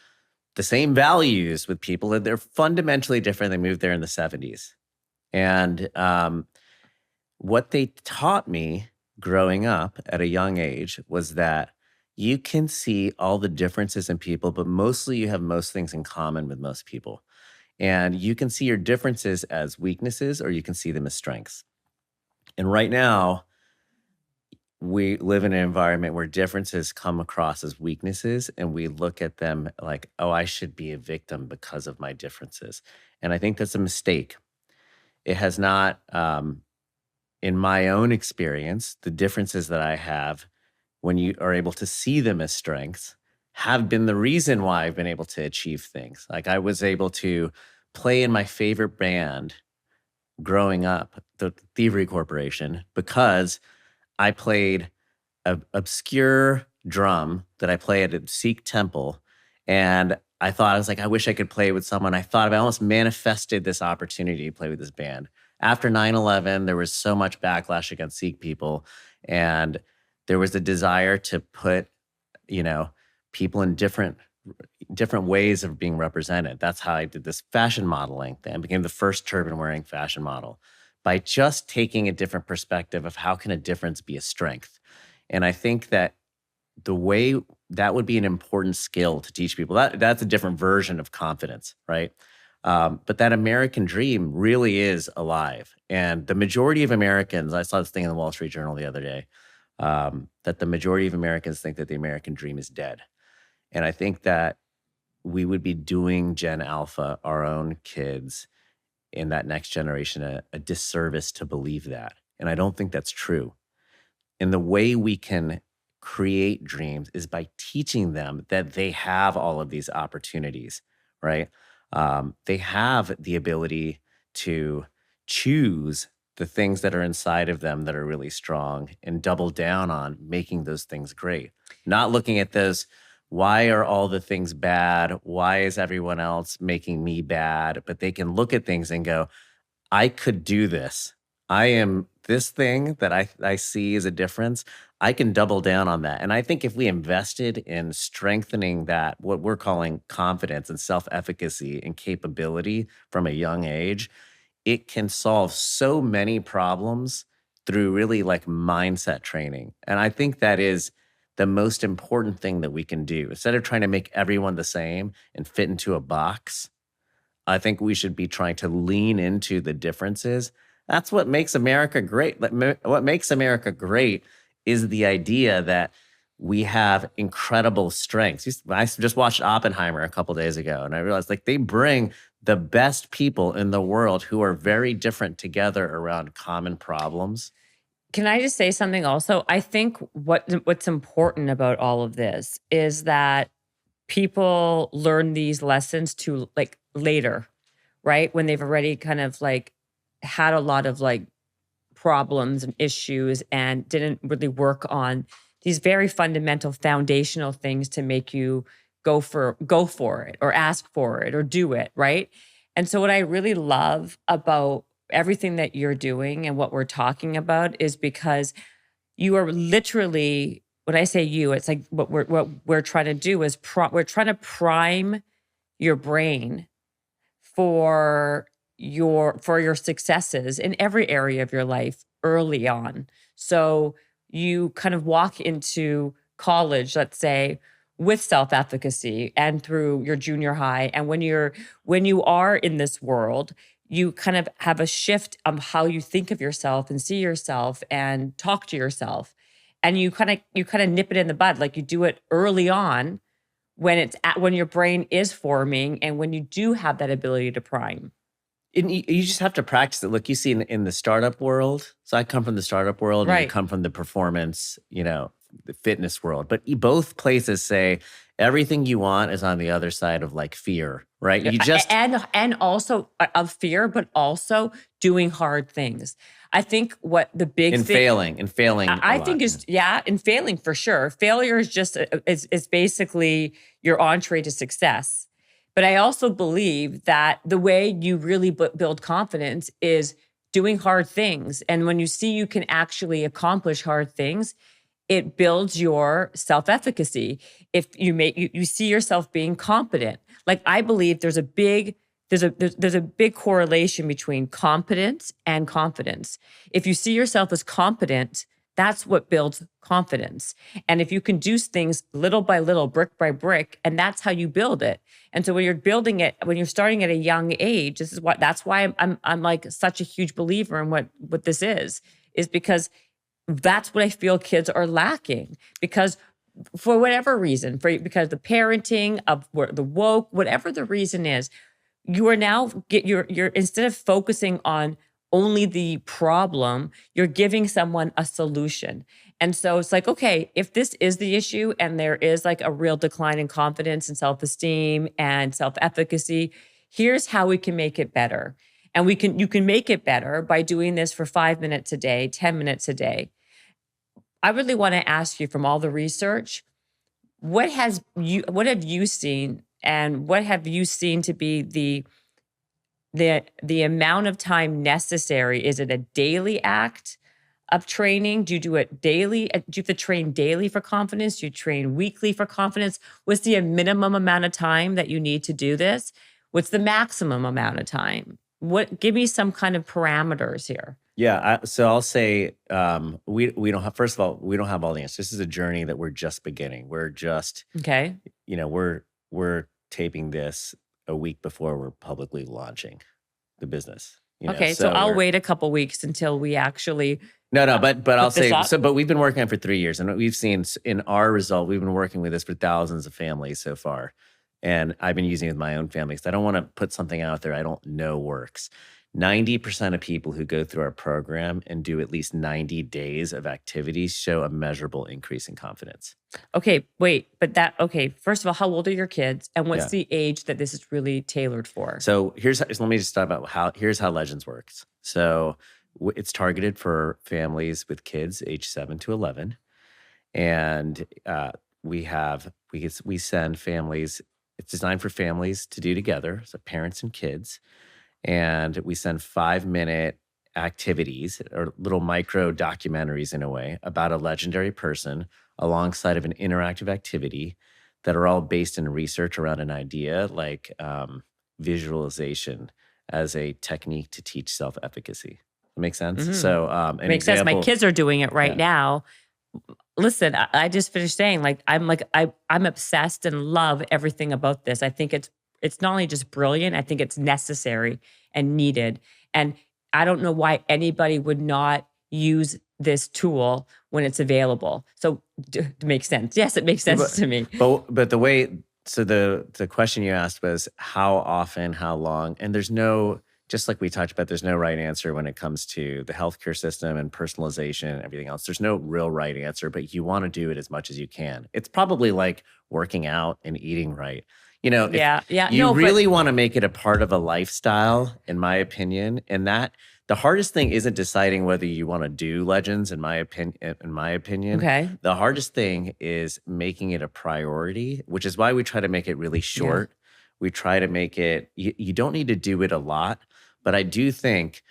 the same values with people, and they're fundamentally different. They moved there in the 70s. And what they taught me growing up at a young age was that you can see all the differences in people, but mostly you have most things in common with most people. And you can see your differences as weaknesses, or you can see them as strengths. And right now, we live in an environment where differences come across as weaknesses, and we look at them like, oh, I should be a victim because of my differences. And I think that's a mistake. It has not, in my own experience, the differences that I have, when you are able to see them as strengths, have been the reason why I've been able to achieve things. Like I was able to play in my favorite band growing up, the Thievery Corporation, because I played an obscure drum that I played at a Sikh temple. And I was like, I wish I could play with someone. I almost manifested this opportunity to play with this band. After 9/11, there was so much backlash against Sikh people. And there was a desire to put, people in different ways of being represented. That's how I did this fashion modeling thing. I became the first turban-wearing fashion model by just taking a different perspective of how can a difference be a strength. And I think that the way that would be an important skill to teach people, that's a different version of confidence, right? But that American dream really is alive. And the majority of Americans, I saw this thing in the Wall Street Journal the other day, that the majority of Americans think that the American dream is dead. And I think that we would be doing Gen Alpha, our own kids, in that next generation, a disservice to believe that. And I don't think that's true. And the way we can create dreams is by teaching them that they have all of these opportunities, right? They have the ability to choose the things that are inside of them that are really strong and double down on making those things great. Not looking at those, why are all the things bad? Why is everyone else making me bad? But they can look at things and go, I could do this. I am this thing that I see as a difference. I can double down on that. And I think if we invested in strengthening that, what we're calling confidence and self-efficacy and capability from a young age, it can solve so many problems through really like mindset training. And I think that is the most important thing that we can do. Instead of trying to make everyone the same and fit into a box, I think we should be trying to lean into the differences. That's what makes America great. What makes America great is the idea that we have incredible strengths. I just watched Oppenheimer a couple days ago, and I realized like they bring the best people in the world who are very different together around common problems. Can I just say something also? I think what's important about all of this is that people learn these lessons to like later, right? When they've already kind of like had a lot of like problems and issues and didn't really work on these very fundamental foundational things to make you go for it or ask for it or do it, right? And so what I really love about everything that you're doing and what we're talking about is because you are literally, when I say you, it's like what we're trying to do is we're trying to prime your brain for your successes in every area of your life early on. So you kind of walk into college, let's say, with self-efficacy and through your junior high. And when you are in this world, you kind of have a shift of how you think of yourself and see yourself and talk to yourself. And you kind of nip it in the bud, like you do it early on when your brain is forming and when you do have that ability to prime. And you just have to practice it. Look, you see in the startup world. So I come from the startup world, and you Right. come from the performance, the fitness world. But both places say everything you want is on the other side of like fear, right? Yeah, You just and also of fear, but also doing hard things. I think what the big and thing failing a I lot. think is, yeah, and failing for sure. Failure is just is basically your entree to success. But I also believe that the way you really build confidence is doing hard things. And when you see you can actually accomplish hard things, it builds your self-efficacy. If you see yourself being competent. Like I believe there's a big correlation between competence and confidence. If you see yourself as competent, that's what builds confidence. And if you can do things little by little, brick by brick, and that's how you build it. And so when you're building it, when you're starting at a young age, that's why I'm like such a huge believer in what this is because that's what I feel kids are lacking. Because for whatever reason, because the parenting of the woke, whatever the reason is, you are now you're instead of focusing on only the problem, you're giving someone a solution. And so it's like, okay, if this is the issue and there is like a real decline in confidence and self-esteem and self-efficacy, here's how we can make it better. And you can make it better by doing this for 5 minutes a day, 10 minutes a day. I really want to ask you, from all the research, what have you seen, and what have you seen to be the amount of time necessary? Is it a daily act of training? Do you do it daily? Do you have to train daily for confidence? Do you train weekly for confidence? What's the minimum amount of time that you need to do this? What's the maximum amount of time? Give me some kind of parameters here. Yeah, so I'll say we don't have. First of all, we don't have all the answers. This is a journey that we're just beginning. We're just, Okay. we're taping this a week before we're publicly launching the business. Okay, so I'll wait a couple weeks until we actually No, but I'll this say up. so. But we've been working on it for 3 years, and we've seen in our result, we've been working with this for thousands of families so far, and I've been using it with my own family because I don't want to put something out there I don't know works. 90% of people who go through our program and do at least 90 days of activities show a measurable increase in confidence. Okay, wait, okay, first of all, how old are your kids? And what's the age that this is really tailored for? So let me just talk about here's how Legends works. So it's targeted for families with kids age 7 to 11. And we send families, it's designed for families to do together, so parents and kids. And we send 5-minute activities or little micro documentaries in a way about a legendary person alongside of an interactive activity that are all based in research around an idea like visualization as a technique to teach self-efficacy. Makes sense? Mhm. So an Makes sense. My example- kids are doing it right Yeah. now. Listen, I just finished saying, I'm obsessed and love everything about this. I think it's not only just brilliant, I think it's necessary and needed. And I don't know why anybody would not use this tool when it's available. So it makes sense. Yes, it makes sense to me. But the way, so the question you asked was how often, how long, and there's no, just like we talked about, there's no right answer when it comes to the healthcare system and personalization and everything else. There's no real right answer, but you want to do it as much as you can. It's probably like working out and eating right. If Yeah. you No, really want to make it a part of a lifestyle, in my opinion, and that the hardest thing isn't deciding whether you want to do legends, in my opinion. okay. The hardest thing is making it a priority, which is why we try to make it really short. We try to make it, you don't need to do it a lot, but I do think,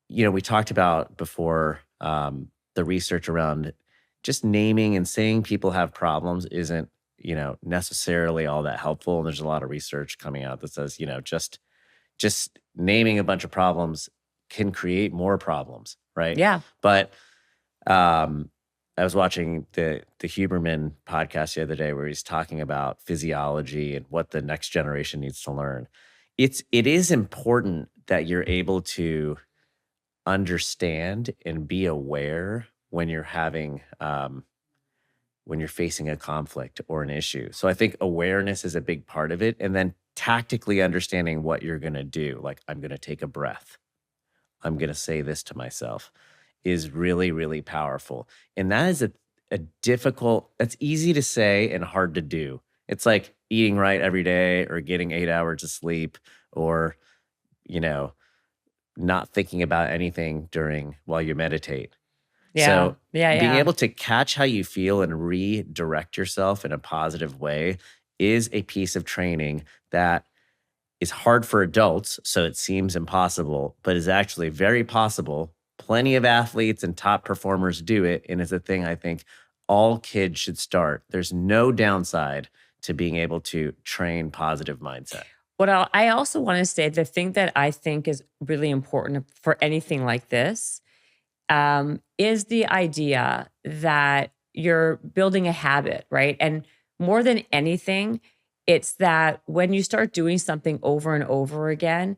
we talked about before the research around just naming and saying people have problems isn't, necessarily all that helpful. And there's a lot of research coming out that says, just naming a bunch of problems can create more problems, right? Yeah. But I was watching the Huberman podcast the other day where he's talking about physiology and what the next generation needs to learn. It is important that you're able to understand and be aware when you're having when you're facing a conflict or an issue. So I think awareness is a big part of it, and then tactically understanding what you're going to do. Like, I'm going to take a breath. I'm going to say this to myself, is really, really powerful. And that is a difficult, that's easy to say and hard to do. It's like eating right every day or getting 8 hours of sleep or, not thinking about anything while you meditate. Yeah. So Yeah. being able to catch how you feel and redirect yourself in a positive way is a piece of training that is hard for adults, so it seems impossible, but is actually very possible. Plenty of athletes and top performers do it, and it's a thing I think all kids should start. There's no downside to being able to train positive mindset. What I also want to say, the thing that I think is really important for anything like this is the idea that you're building a habit, right? And more than anything, it's that when you start doing something over and over again,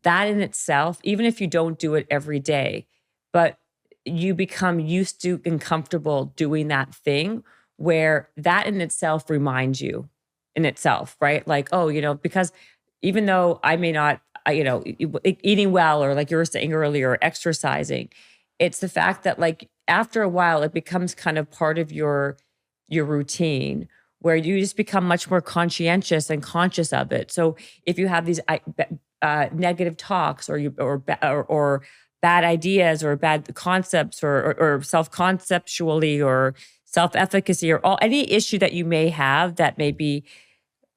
that in itself, even if you don't do it every day, but you become used to and comfortable doing that thing where that in itself reminds you in itself, right? Like, oh, because even though I may not, eating well, or like you were saying earlier, exercising, it's the fact that like after a while, it becomes kind of part of your routine where you just become much more conscientious and conscious of it. So if you have these negative talks or bad ideas or bad concepts or self-conceptually or self-efficacy or any issue that you may have that may be,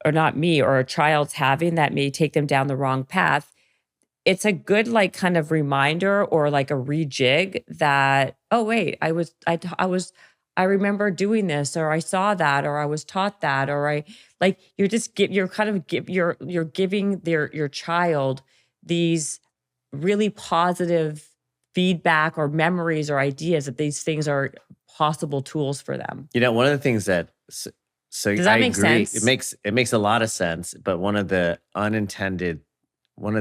or not me, or a child's having that may take them down the wrong path, it's a good like kind of reminder or like a rejig that, oh wait, I remember doing this, or I saw that, or I was taught that, or you're giving your child these really positive feedback or memories or ideas that these things are possible tools for them. One of the things that so Does that I make agree. sense? It makes a lot of sense, but one of the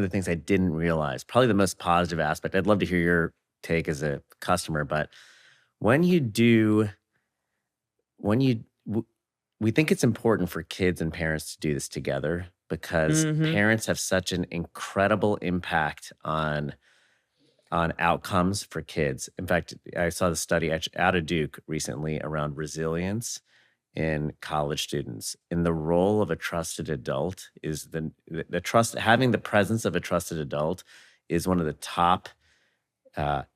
things I didn't realize, probably the most positive aspect, I'd love to hear your take as a customer, but we think it's important for kids and parents to do this together because parents have such an incredible impact on outcomes for kids. In fact, I saw the study out of Duke recently around resilience in college students. And the role of a trusted adult is having the presence of a trusted adult is one of the top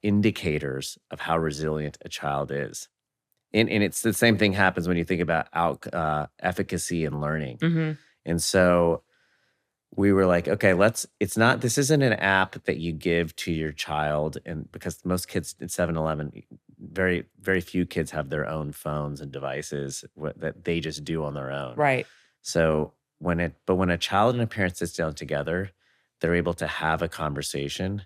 indicators of how resilient a child is. And it's the same thing happens when you think about efficacy and learning. And so we were like, okay, this isn't an app that you give to your child. And because most kids in 7-Eleven, very, very few kids have their own phones and devices that they just do on their own. Right. So when a child and a parent sits down together, they're able to have a conversation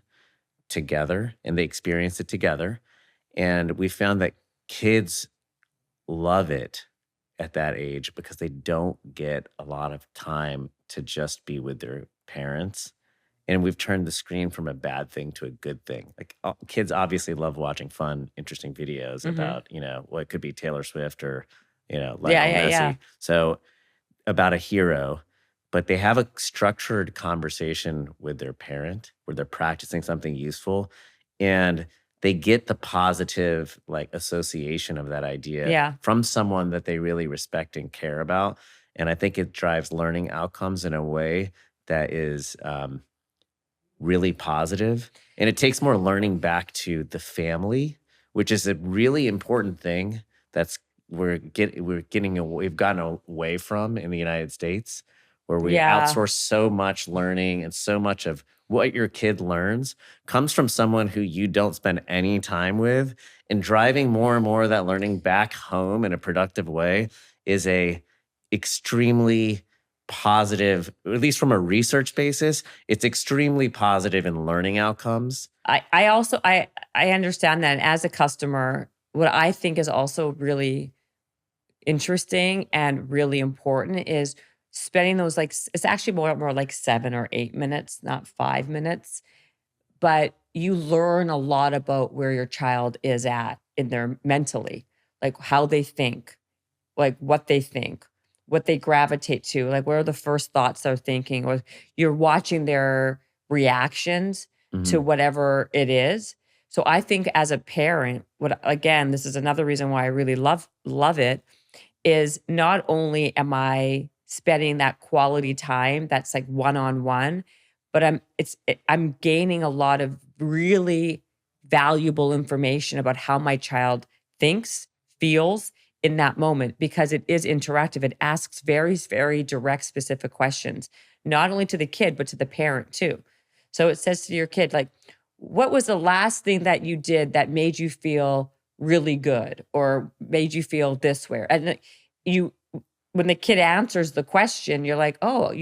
together and they experience it together. And we found that kids love it at that age because they don't get a lot of time to just be with their parents And we've turned the screen from a bad thing to a good thing. Like kids obviously love watching fun, interesting videos about, what could be Taylor Swift or, Lionel Messi. So about a hero, but they have a structured conversation with their parent where they're practicing something useful, and they get the positive like association of that idea from someone that they really respect and care about. And I think it drives learning outcomes in a way that is really positive. And it takes more learning back to the family, which is a really important thing that's we've gotten away from in the United States, where we outsource so much learning, and so much of what your kid learns comes from someone who you don't spend any time with. And driving more and more of that learning back home in a productive way is a extremely positive, at least from a research basis, it's extremely positive in learning outcomes. I also understand that. And as a customer, what I think is also really interesting and really important is spending those it's actually more like 7 or 8 minutes, not 5 minutes. But you learn a lot about where your child is at in their mentally, like how they think, like what they gravitate to, like what are the first thoughts they're thinking, or you're watching their reactions to whatever it is. So I think as a parent, again, this is another reason why I really love it, is not only am I spending that quality time that's like one-on-one, but I'm gaining a lot of really valuable information about how my child thinks, feels in that moment, because it is interactive. It asks very, very direct, specific questions, not only to the kid, but to the parent too. So it says to your kid, like, what was the last thing that you did that made you feel really good or made you feel this way? And when the kid answers the question, you're like, oh,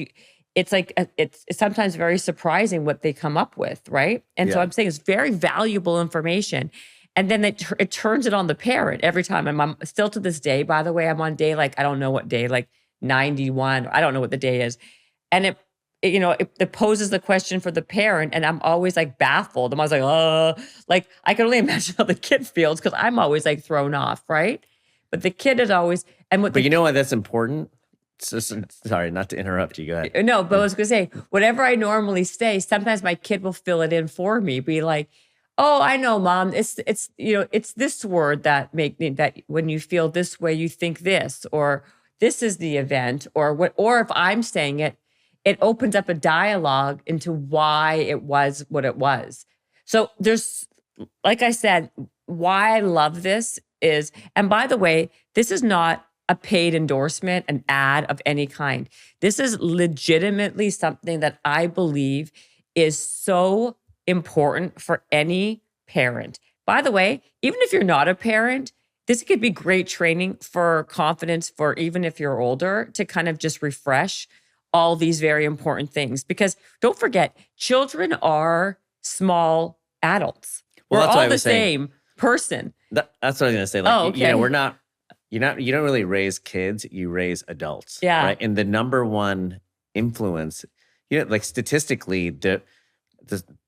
it's like, it's sometimes very surprising what they come up with, right? And so I'm saying it's very valuable information. And then it turns it on the parent every time. And I'm still to this day, by the way, I'm on day, like, I don't know what day, like 91. I don't know what the day is. And it poses the question for the parent, and I'm always like baffled. I'm always like, like I can only imagine how the kid feels, because I'm always like thrown off, right? But the kid is always, but you know why that's important? Sorry, not to interrupt you. Go ahead. No, but I was gonna say, whatever I normally say, sometimes my kid will fill it in for me. Be like, oh, I know, Mom. It's this word that that when you feel this way, you think this, or this is the event, or what, or if I'm saying it, it opens up a dialogue into why it was what it was. So there's, like I said, why I love this is, and by the way, this is not a paid endorsement, an ad of any kind. This is legitimately something that I believe is so important for any parent. By the way, even if you're not a parent, this could be great training for confidence for even if you're older, to kind of just refresh all these very important things. Because don't forget, children are small adults. We're all the same person. That's what I was going to say. Like, we're not, you don't really raise kids, you raise adults. Yeah. Right. And the number one influence, like statistically, the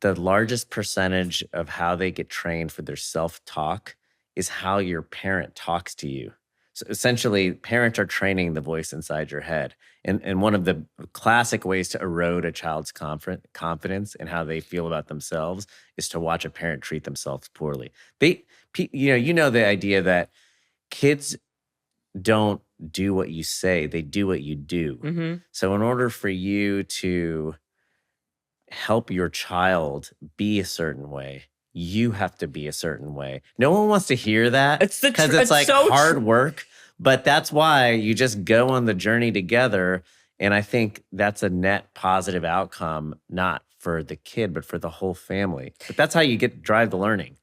largest percentage of how they get trained for their self-talk is how your parent talks to you. So essentially, parents are training the voice inside your head. And one of the classic ways to erode a child's confidence and how they feel about themselves is to watch a parent treat themselves poorly. The idea that kids don't do what you say, they do what you do. Mm-hmm. So in order for you to help your child be a certain way, you have to be a certain way. No one wants to hear that because it's like so hard work, but that's why you just go on the journey together. And I think that's a net positive outcome, not for the kid, but for the whole family. But that's how you drive the learning.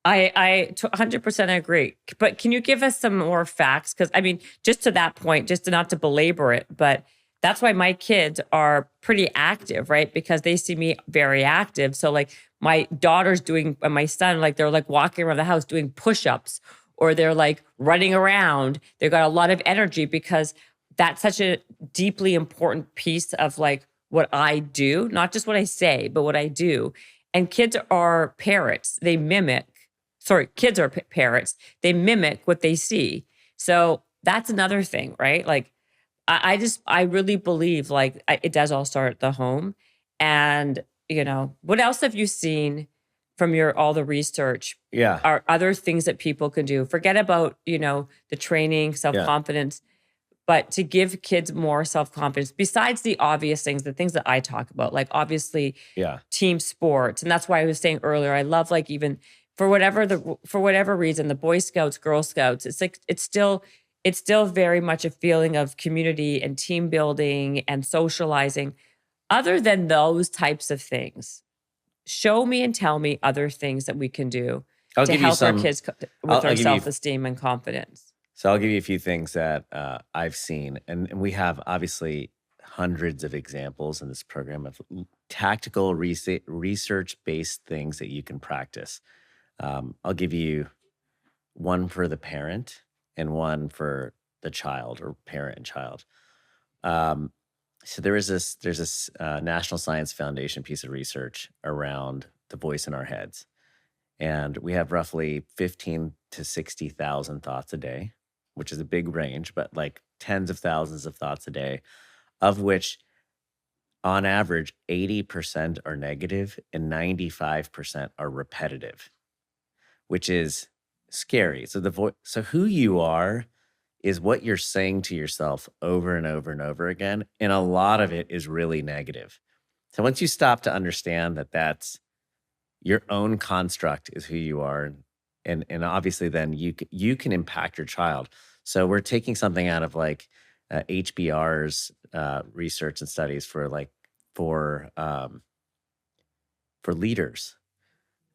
I 100% agree. But can you give us some more facts? Because I mean, just to that point, just not to belabor it, but that's why my kids are pretty active, right? Because they see me very active. So like my daughter's doing, and my son, like they're like walking around the house doing push-ups, or they're like running around. They've got a lot of energy because that's such a deeply important piece of like what I do, not just what I say, but what I do. And kids are parrots. They mimic, kids are parrots. They mimic what they see. So that's another thing, right? Like, I really believe like it does all start at the home. And, what else have you seen from all the research? Yeah. Are other things that people can do? Forget about, the training, self-confidence, but to give kids more self-confidence besides the obvious things, the things that I talk about, like obviously team sports. And that's why I was saying earlier, I love like even for whatever reason, the Boy Scouts, Girl Scouts, it's like, it's still very much a feeling of community and team building and socializing. Other than those types of things, show me and tell me other things that we can do to help our kids with their self-esteem and confidence. So I'll give you a few things that I've seen. And we have obviously hundreds of examples in this program of tactical research-based things that you can practice. I'll give you one for the parent and one for the child, or parent and child. So there's this National Science Foundation piece of research around the voice in our heads. And we have roughly 15 to 60,000 thoughts a day, which is a big range, but like tens of thousands of thoughts a day, of which on average, 80% are negative and 95% are repetitive, which is scary. So who you are is what you're saying to yourself over and over and over again. And a lot of it is really negative. So once you stop to understand that that's your own construct is who you are, and obviously then you can impact your child. So we're taking something out of like HBR's research and studies for leaders,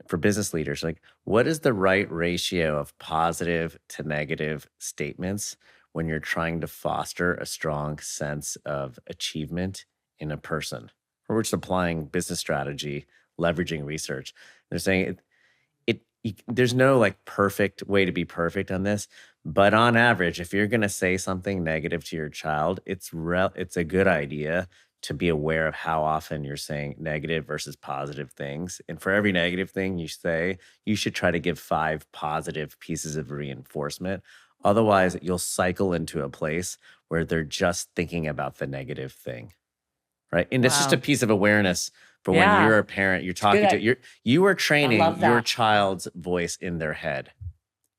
for business leaders. Like, what is the right ratio of positive to negative statements when you're trying to foster a strong sense of achievement in a person? Or we're just applying business strategy, leveraging research. They're saying there's no like perfect way to be perfect on this, but on average, if you're going to say something negative to your child, it's a good idea to be aware of how often you're saying negative versus positive things. And for every negative thing you say, you should try to give 5 positive pieces of reinforcement. Otherwise, you'll cycle into a place where they're just thinking about the negative thing, right? And it's just a piece of awareness for when you're a parent, you're talking to, you are training your child's voice in their head.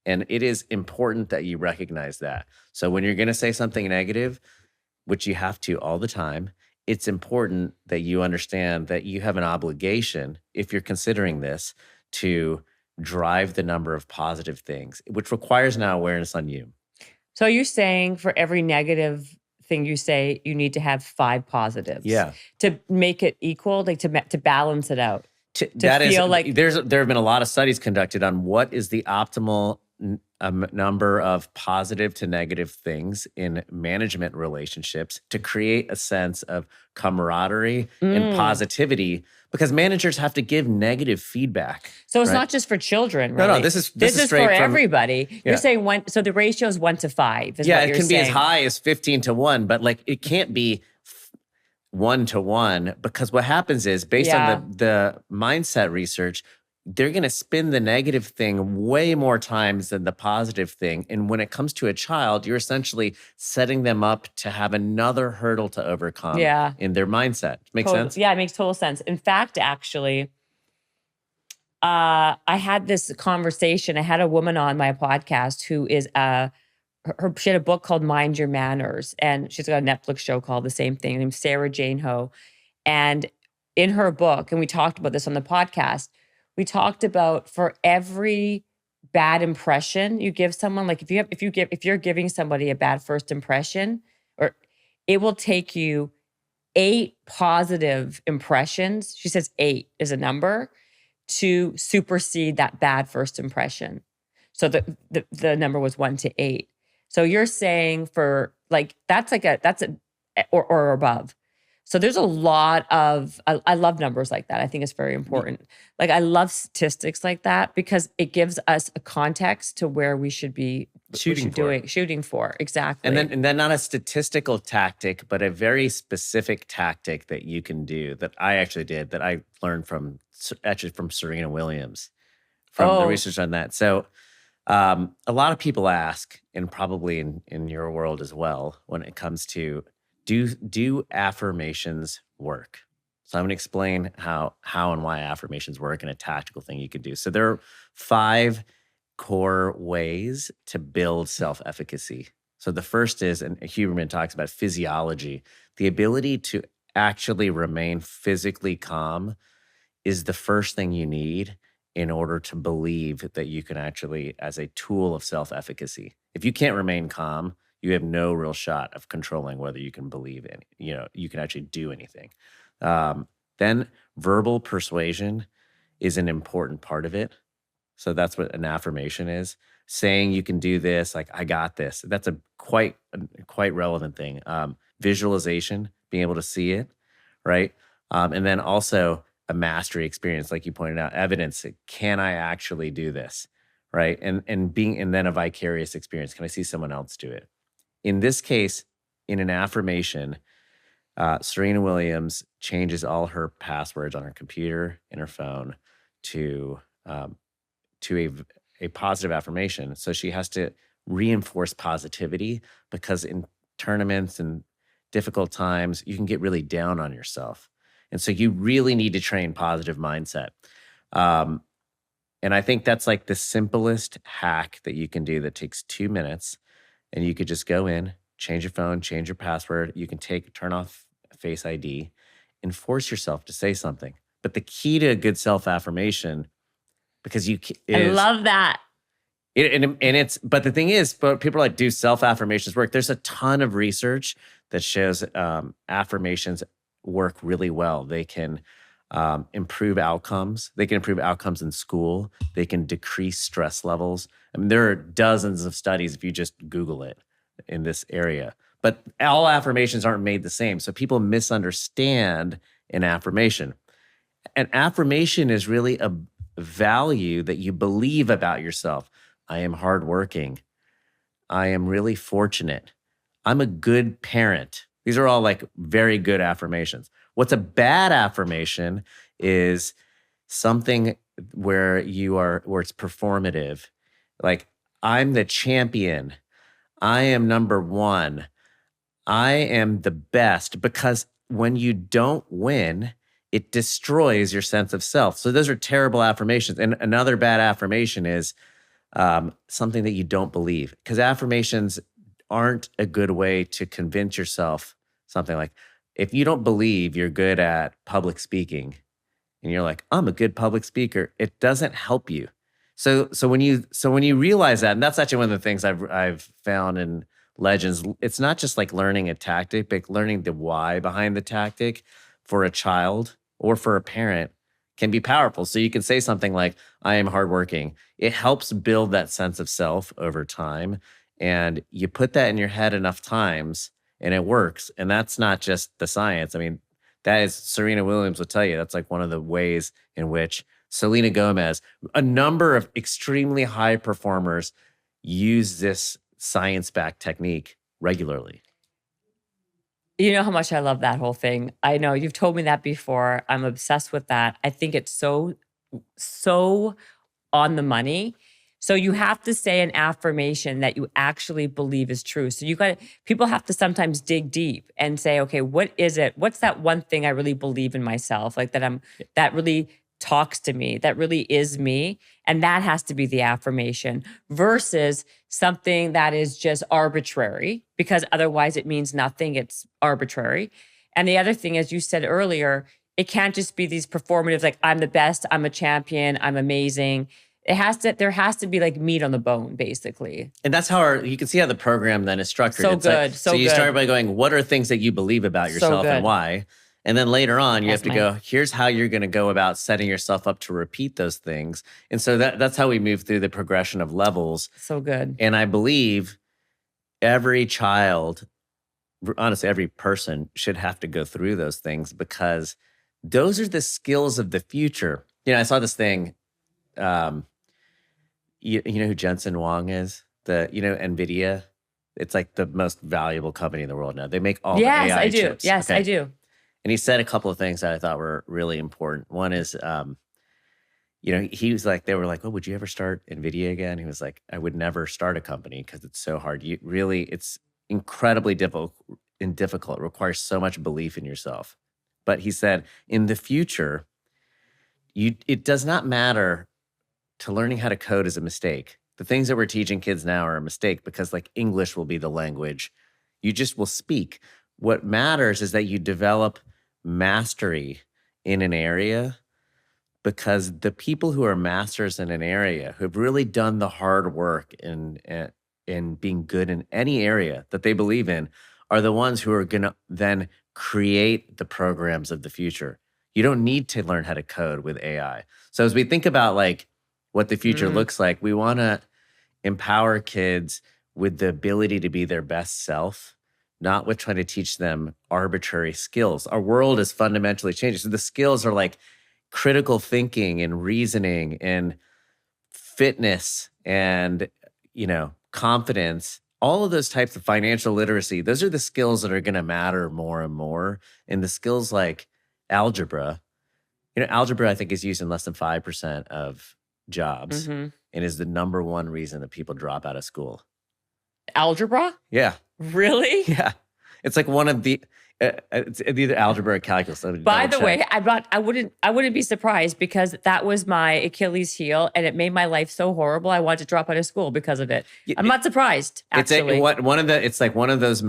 And it is important that you recognize that. So when you're going to say something negative, which you have to all the time, it's important that you understand that you have an obligation, if you're considering this, to drive the number of positive things, which requires now awareness on you. So you're saying for every negative thing you say, you need to have 5 positives. Yeah. To make it equal, like to balance it out. There have been a lot of studies conducted on what is the optimal number of positive to negative things in management relationships to create a sense of camaraderie and positivity, because managers have to give negative feedback. So it's not just for children, right? No, this is for everybody. You're saying so the ratio is 1 to 5. It can be as high as 15 to 1, but like it can't be 1 to 1, because what happens is, based on the mindset research, they're going to spin the negative thing way more times than the positive thing. And when it comes to a child, you're essentially setting them up to have another hurdle to overcome in their mindset. Make sense? Yeah, it makes total sense. In fact, actually, I had this conversation. I had a woman on my podcast who is she had a book called Mind Your Manners, and she's got a Netflix show called the same thing, named Sarah Jane Ho. And in her book, and we talked about this on the podcast, we talked about for every bad impression you give someone, like if you're giving somebody a bad first impression, or it will take you 8 positive impressions. She says 8 is a number to supersede that bad first impression. So the number was 1 to 8. So you're saying for like, that's or above. So there's a lot of, I love numbers like that. I think it's very important. Like I love statistics like that because it gives us a context to where we should be shooting for. Exactly. And then not a statistical tactic, but a very specific tactic that you can do that I actually did that I learned from Serena Williams, from the research on that. So a lot of people ask, and probably in your world as well, when it comes to do affirmations work? So I'm going to explain how and why affirmations work and a tactical thing you could do. So there are 5 core ways to build self-efficacy. So the first is, and Huberman talks about physiology, the ability to actually remain physically calm is the first thing you need in order to believe that you can actually, as a tool of self-efficacy. If you can't remain calm, you have no real shot of controlling whether you can believe in, you can actually do anything. Then verbal persuasion is an important part of it. So that's what an affirmation is. Saying you can do this, like I got this. That's a quite relevant thing. Visualization, being able to see it, right? And then also a mastery experience, like you pointed out, evidence. Can I actually do this, right? And then a vicarious experience. Can I see someone else do it? In this case, in an affirmation, Serena Williams changes all her passwords on her computer and her phone to a positive affirmation. So she has to reinforce positivity because in tournaments and difficult times, you can get really down on yourself. And so you really need to train positive mindset. And I think that's like the simplest hack that you can do that takes 2 minutes. And you could just go in, change your phone, change your password. You can turn off Face ID and force yourself to say something. But the key to a good self-affirmation, because I love that. But the thing is, but people are like, do self-affirmations work? There's a ton of research that shows affirmations work really well. They can improve outcomes. They can improve outcomes in school. They can decrease stress levels. I mean, there are dozens of studies if you just Google it in this area. But all affirmations aren't made the same. So people misunderstand an affirmation. An affirmation is really a value that you believe about yourself. I am hardworking. I am really fortunate. I'm a good parent. These are all like very good affirmations. What's a bad affirmation is something where it's performative. Like, I'm the champion. I am number one. I am the best. Because when you don't win, it destroys your sense of self. So those are terrible affirmations. And another bad affirmation is something that you don't believe. Because affirmations aren't a good way to convince yourself something. Like, if you don't believe you're good at public speaking and you're like, I'm a good public speaker, it doesn't help you. So when you realize that, and that's actually one of the things I've found in Legends, it's not just like learning a tactic, but learning the why behind the tactic for a child or for a parent can be powerful. So you can say something like, I am hardworking. It helps build that sense of self over time. And you put that in your head enough times and it works. And that's not just the science. I mean, that is, Serena Williams will tell you, that's like one of the ways in which Selena Gomez, a number of extremely high performers use this science-backed technique regularly. You know how much I love that whole thing. I know you've told me that before. I'm obsessed with that. I think it's so on the money. So you have to say an affirmation that you actually believe is true. So people have to sometimes dig deep and say, okay, what is it? What's that one thing I really believe in myself? Like that really talks to me, that really is me. And that has to be the affirmation versus something that is just arbitrary, because otherwise it means nothing. It's arbitrary. And the other thing, as you said earlier, it can't just be these performative, like I'm the best, I'm a champion, I'm amazing. There has to be like meat on the bone, basically. And that's how you can see how the program then is structured. So good. So you start by going, what are things that you believe about yourself and why? And then later on, you have to go, here's how you're going to go about setting yourself up to repeat those things. And so that's how we move through the progression of levels. So good. And I believe every child honestly, every person should have to go through those things because those are the skills of the future. I saw this thing. You know who Jensen Huang is? NVIDIA. It's like the most valuable company in the world now. They make all the Yes, AI I do. chips. Yes, I Okay. do. And he said a couple of things that I thought were really important. One is, he was like, they were like, "Oh, would you ever start NVIDIA again?" He was like, "I would never start a company because it's so hard. It's incredibly difficult and difficult. It requires so much belief in yourself." But he said, in the future, it does not matter to learning how to code is a mistake. The things that we're teaching kids now are a mistake because like English will be the language. You just will speak. What matters is that you develop mastery in an area, because the people who are masters in an area, who have really done the hard work in being good in any area that they believe in, are the ones who are going to then create the programs of the future. You don't need to learn how to code with AI. So as we think about like what the future looks like, we want to empower kids with the ability to be their best self, not with trying to teach them arbitrary skills. Our world is fundamentally changing. So the skills are like critical thinking and reasoning and fitness and, confidence, all of those types of financial literacy. Those are the skills that are going to matter more and more. And the skills like algebra, algebra, I think, is used in less than 5% of jobs and is the number one reason that people drop out of school. Algebra? Yeah. Really? Yeah. It's like one of the, it's either algebra or calculus. By the way, I wouldn't be surprised because that was my Achilles heel and it made my life so horrible. I wanted to drop out of school because of it. I'm not surprised, actually. It's like one of those,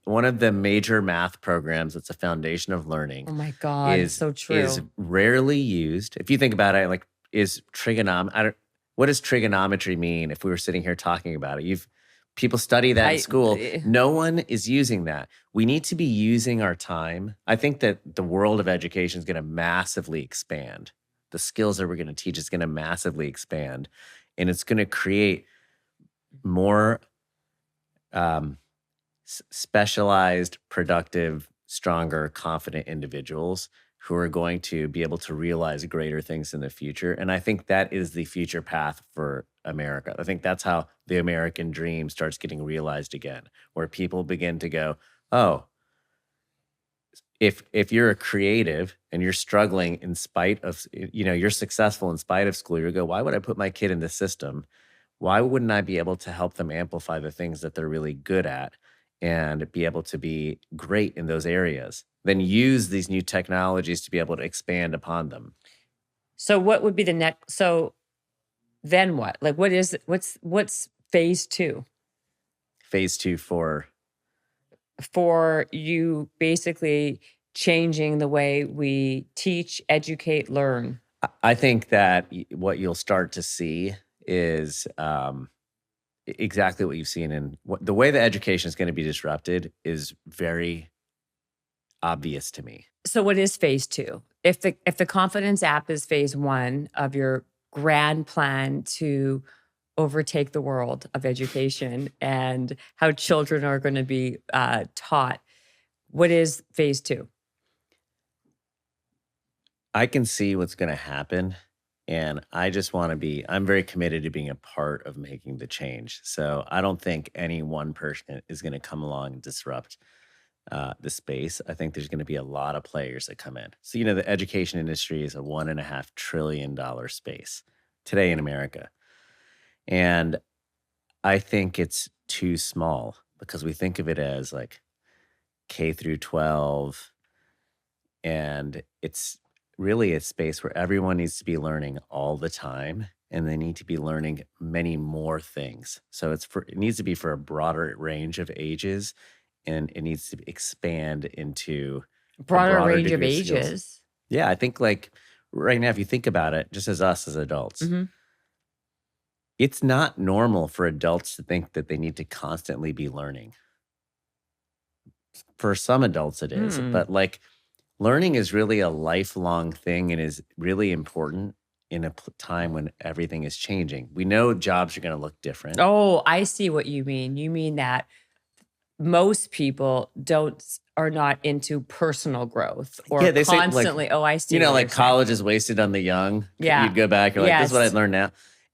one of the major math programs that's a foundation of learning. Oh my God, it's so true. Is rarely used. If you think about it, like what does trigonometry mean if we were sitting here talking about it? People study that in school. No one is using that. We need to be using our time. I think that the world of education is going to massively expand. The skills that we're going to teach is going to massively expand. And it's going to create more specialized, productive, stronger, confident individuals who are going to be able to realize greater things in the future. And I think that is the future path for America. I think that's how the American dream starts getting realized again, where people begin to go, oh, if you're a creative and you're struggling in spite of, you're successful in spite of school, you go, why would I put my kid in this system? Why wouldn't I be able to help them amplify the things that they're really good at and be able to be great in those areas? Then use these new technologies to be able to expand upon them. So what would be the next? So then what? Like, what's phase two? Phase two for you basically changing the way we teach, educate, learn. I think that what you'll start to see is exactly what you've seen in the way that education is going to be disrupted is very obvious to me. So what is phase two? If the confidence app is phase one of your grand plan to overtake the world of education and how children are going to be taught, what is phase two? I can see what's going to happen. And I just want to I'm very committed to being a part of making the change. So I don't think any one person is going to come along and disrupt the space. I think there's going to be a lot of players that come in. So, the education industry is a $1.5 trillion space today in America. And I think it's too small because we think of it as like K through 12. And it's really a space where everyone needs to be learning all the time. And they need to be learning many more things. So it needs to be for a broader range of ages. And it needs to expand into broader range of ages. Skills. Yeah, I think like right now, if you think about it, just as us as adults, it's not normal for adults to think that they need to constantly be learning. For some adults, it is, but like learning is really a lifelong thing and is really important in a time when everything is changing. We know jobs are going to look different. Oh, I see what you mean. You mean that most people are not into personal growth or Yeah, they say, like, constantly, I see you know, what like you're saying. college is wasted on the young. Yeah. You'd go back, you're like, this is what I Yes. learned now.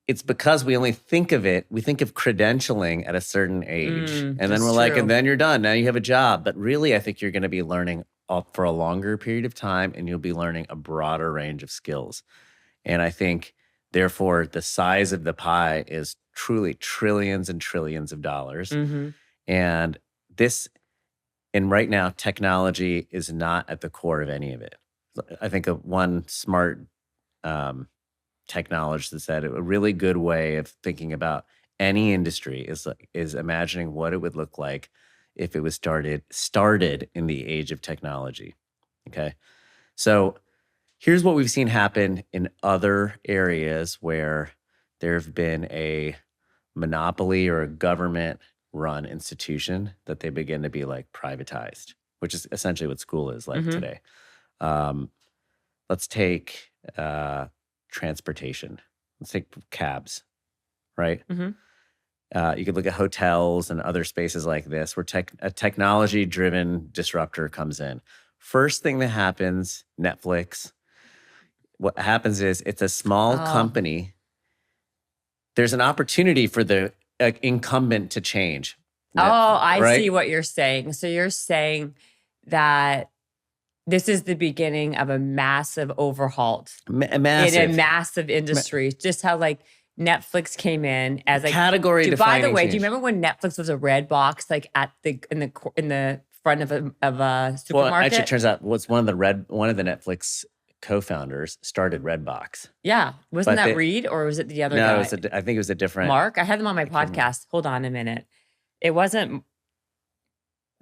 It's because we only think of it, we think of credentialing at a certain age. And then that's we're like, true. and then you're done. Now you have a job. But really, I think you're going to be learning for a longer period of time, and you'll be learning a broader range of skills. And I think, therefore, the size of the pie is truly trillions and trillions of dollars. Mm-hmm. And right now, technology is not at the core of any of it. I think of one smart technologist said a really good way of thinking about any industry is imagining what it would look like if it was started in the age of technology. Okay, so here's what we've seen happen in other areas where there have been a monopoly or a government-run institution that they begin to be like privatized, which is essentially what school is like today. Let's take transportation. Let's take cabs, right? You could look at hotels and other spaces like this where a technology-driven disruptor comes in. First thing that happens, Netflix, what happens is it's a small company. There's an opportunity for the incumbent to change. I see what you're saying. So you're saying that this is the beginning of a massive overhaul in a massive industry. Just how like Netflix came in as like category defining. By the way, change. do you remember when Netflix was a red box, like in the front of a supermarket? Well, actually, it turns out one of the Netflix co-founders started Redbox. Yeah, wasn't that Reed or was it the other guy? No, I think it was a different Mark. I had them on my podcast. Hold on a minute. It wasn't.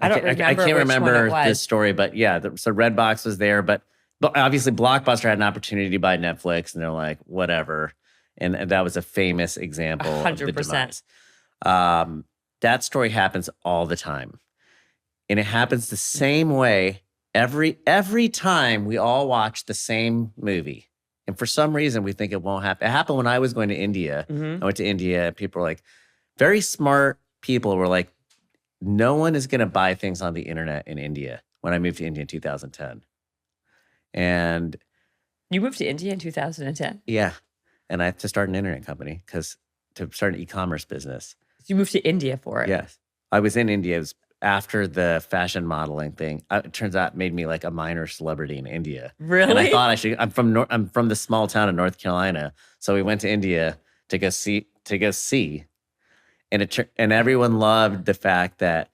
I can't remember this story, but yeah, so Redbox was there, but obviously Blockbuster had an opportunity to buy Netflix, and they're like, whatever, and that was a famous example 100%. Of the demise. That story happens all the time, and it happens the same way every time we all watch the same movie, and for some reason we think it won't happen. It happened when I was going to India. I went to India, and people were like, very smart people were like, no one is going to buy things on the internet in India when I moved to India in 2010. And you moved to India in 2010? Yeah. And I had to start an internet company to start an e-commerce business. So you moved to India for it? Yes. I was in India. It was after the fashion modeling thing. It turns out it made me like a minor celebrity in India. Really? And I thought I should. I'm from the small town of North Carolina. So we went to India to go see. And everyone loved the fact that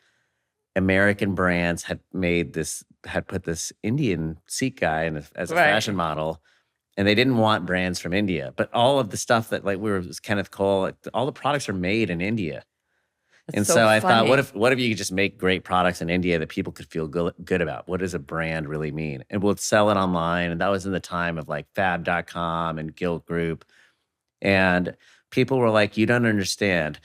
American brands had put this Indian Sikh guy as a fashion model, and they didn't want brands from India. But all of the stuff that was Kenneth Cole, like, all the products are made in India. And so I thought, what if you could just make great products in India that people could feel good about? What does a brand really mean? And we'll sell it online. And that was in the time of like Fab.com and Gilt Group. And people were like, you don't understand.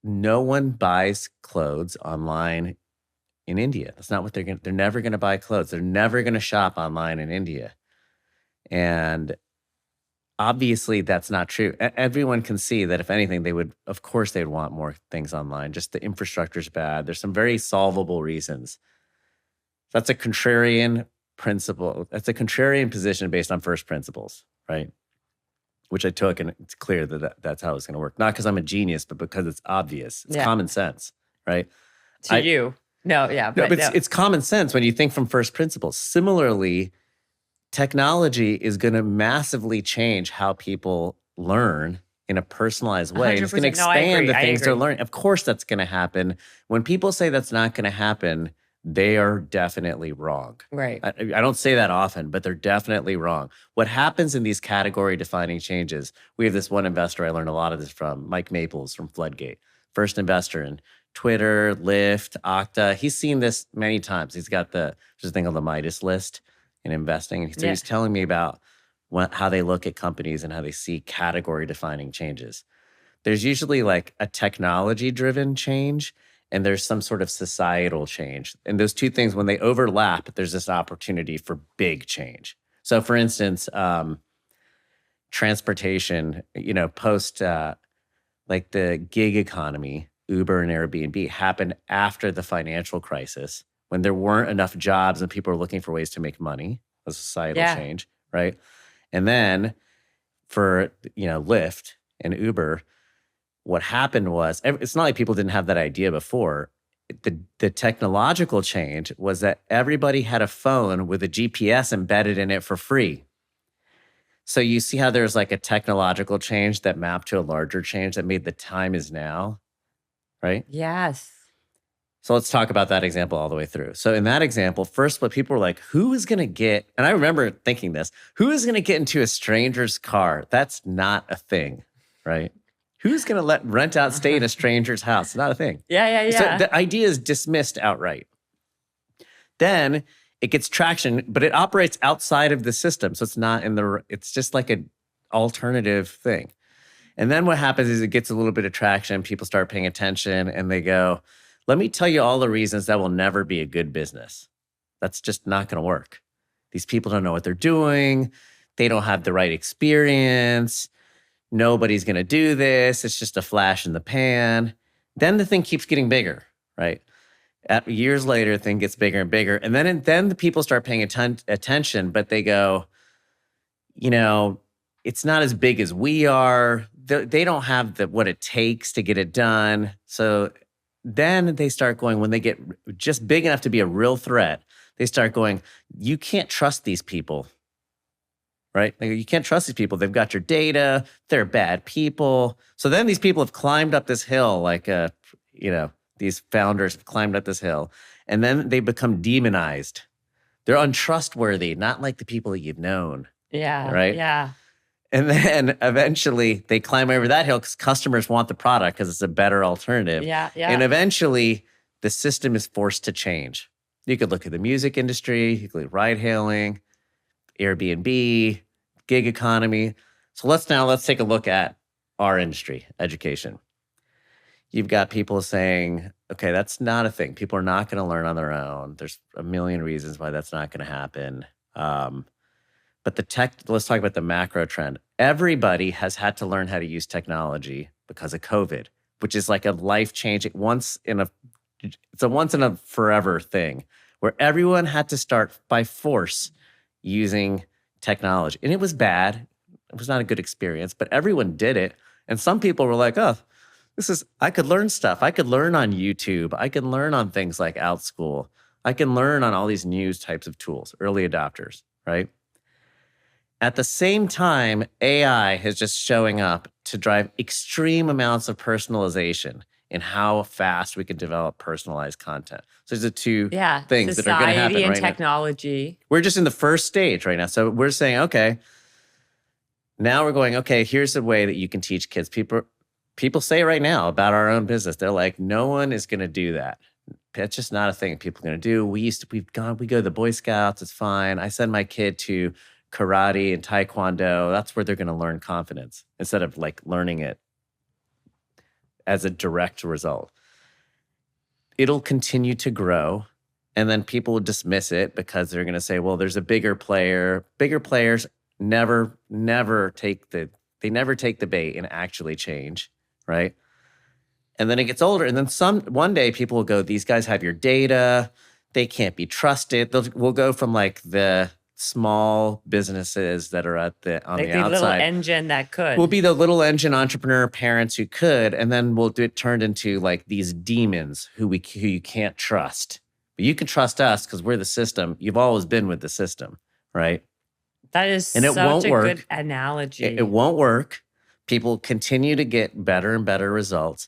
No one buys clothes online in India. That's not what they're never going to buy clothes. They're never going to shop online in India. And obviously that's not true. Everyone can see that if anything, they'd want more things online. Just the infrastructure's bad. There's some very solvable reasons. That's a contrarian principle. That's a contrarian position based on first principles, right? Which I took, and it's clear that's how it's going to work. Not because I'm a genius, but because it's obvious. It's common sense, right? It's common sense when you think from first principles. Similarly, technology is going to massively change how people learn in a personalized way. It's going to expand the things they're learning. Of course, that's going to happen. When people say that's not going to happen, they are definitely wrong. Right. I don't say that often, but they're definitely wrong. What happens in these category-defining changes, we have this one investor I learned a lot of this from, Mike Maples from Floodgate, first investor in Twitter, Lyft, Okta. He's seen this many times. He's got there's a thing called the Midas list in investing. And so he's telling me about how they look at companies and how they see category-defining changes. There's usually like a technology-driven change, and there's some sort of societal change. And those two things, when they overlap, there's this opportunity for big change. So for instance, transportation, post like the gig economy, Uber and Airbnb happened after the financial crisis when there weren't enough jobs and people were looking for ways to make money, a societal Yeah. change, right? And then for, Lyft and Uber, what happened was, it's not like people didn't have that idea before. The technological change was that everybody had a phone with a GPS embedded in it for free. So you see how there's like a technological change that mapped to a larger change that made the time is now, right? Yes. So let's talk about that example all the way through. So in that example, first, what people were like, who is going to get, and I remember thinking this, who is going to get into a stranger's car? That's not a thing, right? Who's going to rent out, stay in a stranger's house? It's not a thing. Yeah. So the idea is dismissed outright. Then it gets traction, but it operates outside of the system. So it's not it's just like an alternative thing. And then what happens is it gets a little bit of traction. People start paying attention and they go, let me tell you all the reasons that will never be a good business. That's just not going to work. These people don't know what they're doing. They don't have the right experience. Nobody's going to do this. It's just a flash in the pan. Then the thing keeps getting bigger, right? Years later, the thing gets bigger and bigger. And then the people start paying attention, but they go, it's not as big as we are. They don't have what it takes to get it done. So then they start going, when they get just big enough to be a real threat, they start going, you can't trust these people, right? Like, you can't trust these people. They've got your data. They're bad people. So then these people have climbed up this hill, these founders have climbed up this hill, and then they become demonized. They're untrustworthy, not like the people that you've known. Yeah. Right? Yeah. And then eventually they climb over that hill because customers want the product because it's a better alternative. Yeah. And eventually the system is forced to change. You could look at the music industry, you could look at ride hailing, Airbnb, gig economy. So let's take a look at our industry, education. You've got people saying, okay, that's not a thing. People are not going to learn on their own. There's a million reasons why that's not going to happen. But let's talk about the macro trend. Everybody has had to learn how to use technology because of COVID, which is like a life-changing, it's a once in a forever thing where everyone had to start by force using technology. And it was bad. It was not a good experience, but everyone did it. And some people were like, oh, I could learn stuff. I could learn on YouTube. I can learn on things like OutSchool. I can learn on all these new types of tools, early adopters, right? At the same time, AI is just showing up to drive extreme amounts of personalization in how fast we can develop personalized content. So there's the two things that are going to happen society and right technology. now. We're just in the first stage right now. So we're saying, okay, now we're going, okay, here's the way that you can teach kids. People say right now about our own business, they're like, no one is going to do that. That's just not a thing people are going to do. We go to the Boy Scouts. It's fine. I send my kid to karate and taekwondo. That's where they're going to learn confidence instead of like learning it as a direct result. It'll continue to grow, and then people will dismiss it because they're going to say, well, there's a bigger player. Bigger players never take the bait and actually change, right? And then it gets older, and then one day people will go, these guys have your data. They can't be trusted. We'll go from like the small businesses that are on the outside. Little engine that could. We'll be the little engine entrepreneur parents who could, and then we'll get turned into like these demons who you can't trust. But you can trust us because we're the system. You've always been with the system, right? That is and it such won't a work. good analogy. It won't work. People continue to get better and better results,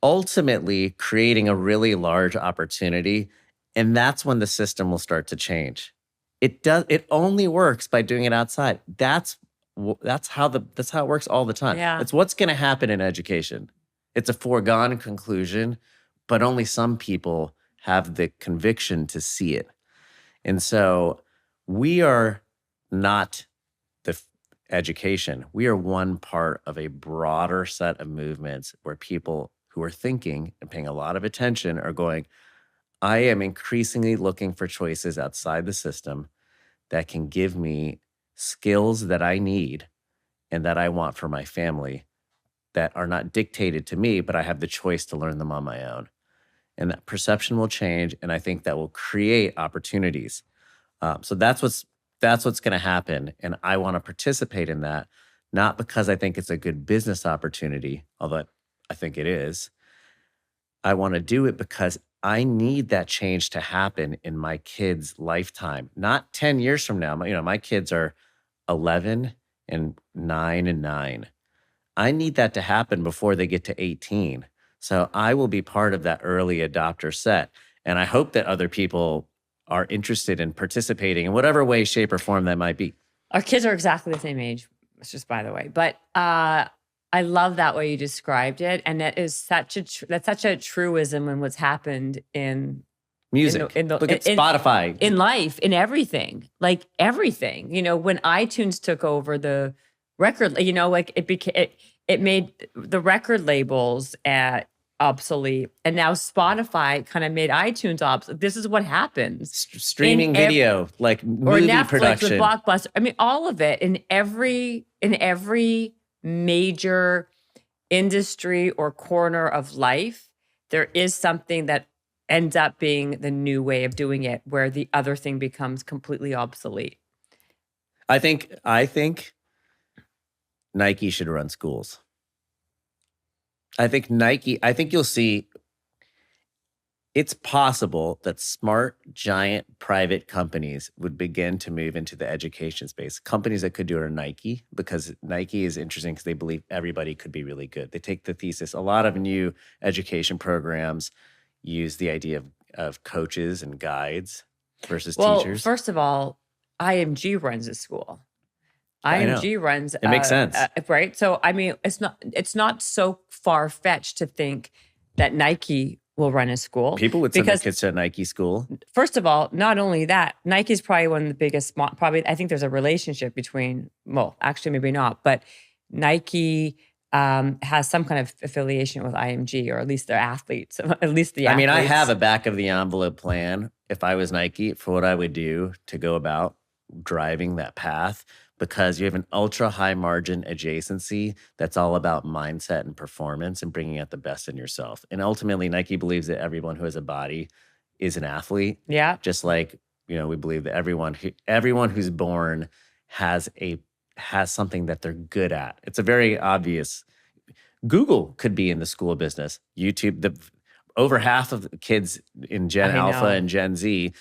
ultimately creating a really large opportunity. And that's when the system will start to change. It only works by doing it outside. That's how it works all the time. Yeah. It's what's going to happen in education. It's a foregone conclusion, but only some people have the conviction to see it. And so we are not the education. We are one part of a broader set of movements where people who are thinking and paying a lot of attention are going, I am increasingly looking for choices outside the system that can give me skills that I need and that I want for my family that are not dictated to me, but I have the choice to learn them on my own. And that perception will change, and I think that will create opportunities. So that's what's going to happen, and I want to participate in that, not because I think it's a good business opportunity, although I think it is. I want to do it because I need that change to happen in my kids' lifetime, not 10 years from now. My kids are 11 and 9 and 9. I need that to happen before they get to 18. So I will be part of that early adopter set. And I hope that other people are interested in participating in whatever way, shape, or form that might be. Our kids are exactly the same age, just by the way. But I love that way you described it. And that is that's such a truism in what's happened in music. Look at Spotify. In life, in everything, like everything. When iTunes took over the record, like it made the record labels obsolete, and now Spotify kind of made iTunes obsolete. This is what happens. Streaming video, like movie or Netflix production, with Blockbuster. I mean, all of it in every major industry or corner of life, there is something that ends up being the new way of doing it, where the other thing becomes completely obsolete. I think Nike should run schools. I think you'll see it's possible that smart, giant private companies would begin to move into the education space. Companies that could do it are Nike, because Nike is interesting because they believe everybody could be really good. They take the thesis. A lot of new education programs use the idea of coaches and guides versus teachers. Well, first of all, IMG runs a school. IMG runs. It makes sense, right? So I mean, it's not so far fetched to think that Nike will run a school. People would send their kids to a Nike school. First of all, not only that, Nike's probably one of the biggest. Probably, I think there's a relationship between. Well, actually, maybe not, but Nike has some kind of affiliation with IMG, or at least their athletes. At least the. I athletes. mean, I have a back of the envelope plan if I was Nike for what I would do to go about driving that path, because you have an ultra high margin adjacency that's all about mindset and performance and bringing out the best in yourself. And ultimately, Nike believes that everyone who has a body is an athlete. Yeah. Just like, we believe that everyone who's born has something that they're good at. It's a very obvious. Google could be in the school business. YouTube, over half of the kids in Gen Alpha and Gen Z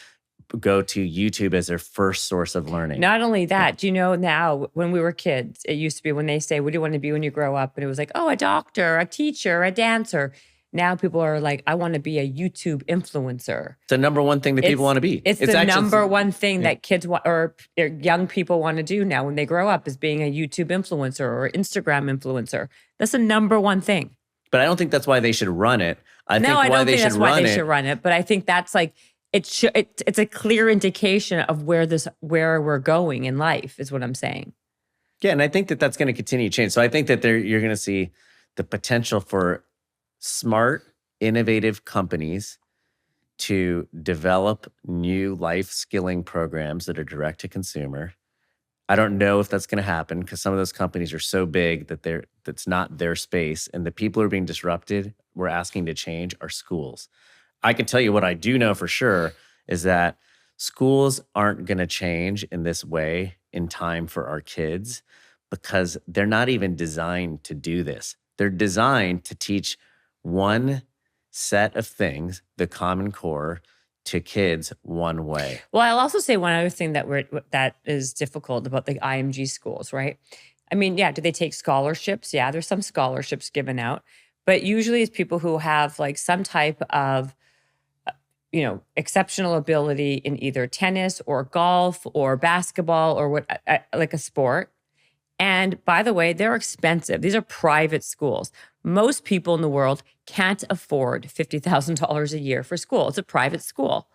go to YouTube as their first source of learning. Not only that, do you know now, when we were kids, it used to be when they say, what do you want to be when you grow up? And it was like, oh, a doctor, a teacher, a dancer. Now people are like, I want to be a YouTube influencer. It's the number one thing that people want to be. It's the number one thing that kids want, or young people want to do now when they grow up, is being a YouTube influencer or Instagram influencer. That's the number one thing. But I don't think that's why they should run it. I don't think they should run it. But I think that's like, it's a clear indication of where we're going in life, is what I'm saying. Yeah, and I think that that's going to continue to change. So I think that you're going to see the potential for smart, innovative companies to develop new life skilling programs that are direct to consumer. I don't know if that's going to happen, because some of those companies are so big that that's not their space, and the people who are being disrupted, we're asking to change, are schools. I can tell you what I do know for sure is that schools aren't going to change in this way in time for our kids, because they're not even designed to do this. They're designed to teach one set of things, the Common Core, to kids one way. Well, I'll also say one other thing that is difficult about the IMG schools, right? I mean, yeah, do they take scholarships? Yeah, there's some scholarships given out, but usually it's people who have like some type of exceptional ability in either tennis or golf or basketball or like a sport. And by the way, they're expensive. These are private schools. Most people in the world can't afford $50,000 a year for school. It's a private school.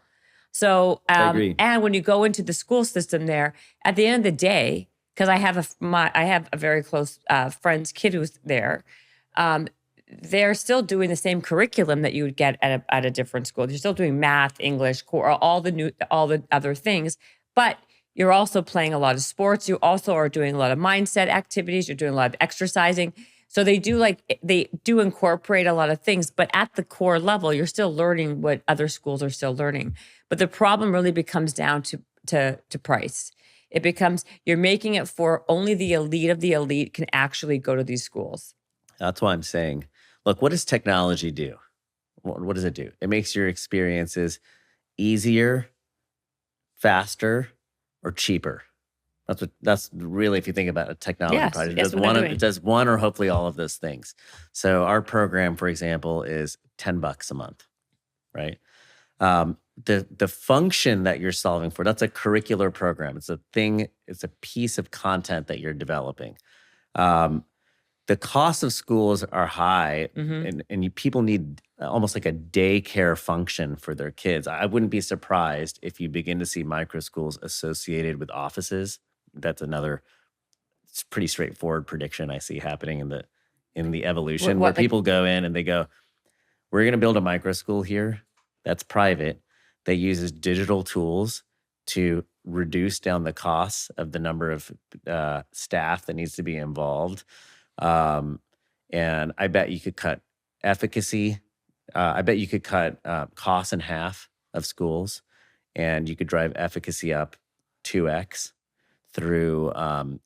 So, I agree. And when you go into the school system there, at the end of the day, because I have a very close friend's kid who's there, they're still doing the same curriculum that you would get at a different school. You're still doing math, English, core, all the other things, but you're also playing a lot of sports. You also are doing a lot of mindset activities. You're doing a lot of exercising. So they do incorporate a lot of things, but at the core level, you're still learning what other schools are still learning. But the problem really becomes down to price. It becomes you're making it for only the elite of the elite can actually go to these schools. That's why I'm saying, look, what does technology do? What does it do? It makes your experiences easier, faster, or cheaper. That's really, if you think about a technology Yes, project, yes, what they're it does one or hopefully all of those things. So our program, for example, is $10 a month, right? The function that you're solving for, that's a curricular program. It's a piece of content that you're developing. The cost of schools are high, and people need almost like a daycare function for their kids. I wouldn't be surprised if you begin to see micro schools associated with offices. That's another pretty straightforward prediction I see happening in the evolution, where people go in and they go, we're going to build a micro school here that's private that uses digital tools to reduce down the costs of the number of staff that needs to be involved. And I bet you could cut efficacy. I bet you could cut costs in half of schools, and you could drive efficacy up 2x through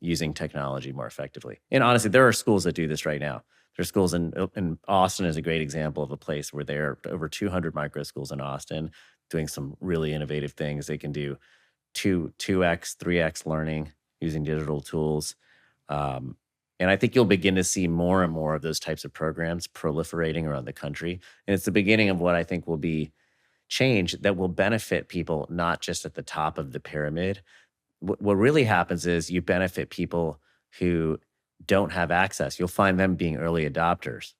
using technology more effectively. And honestly, there are schools that do this right now. There's schools in Austin is a great example of a place where there are over 200 micro schools in Austin doing some really innovative things. They can do 2x, 3x learning using digital tools. And I think you'll begin to see more and more of those types of programs proliferating around the country. And it's the beginning of what I think will be change that will benefit people, not just at the top of the pyramid. What really happens is you benefit people who don't have access. You'll find them being early adopters.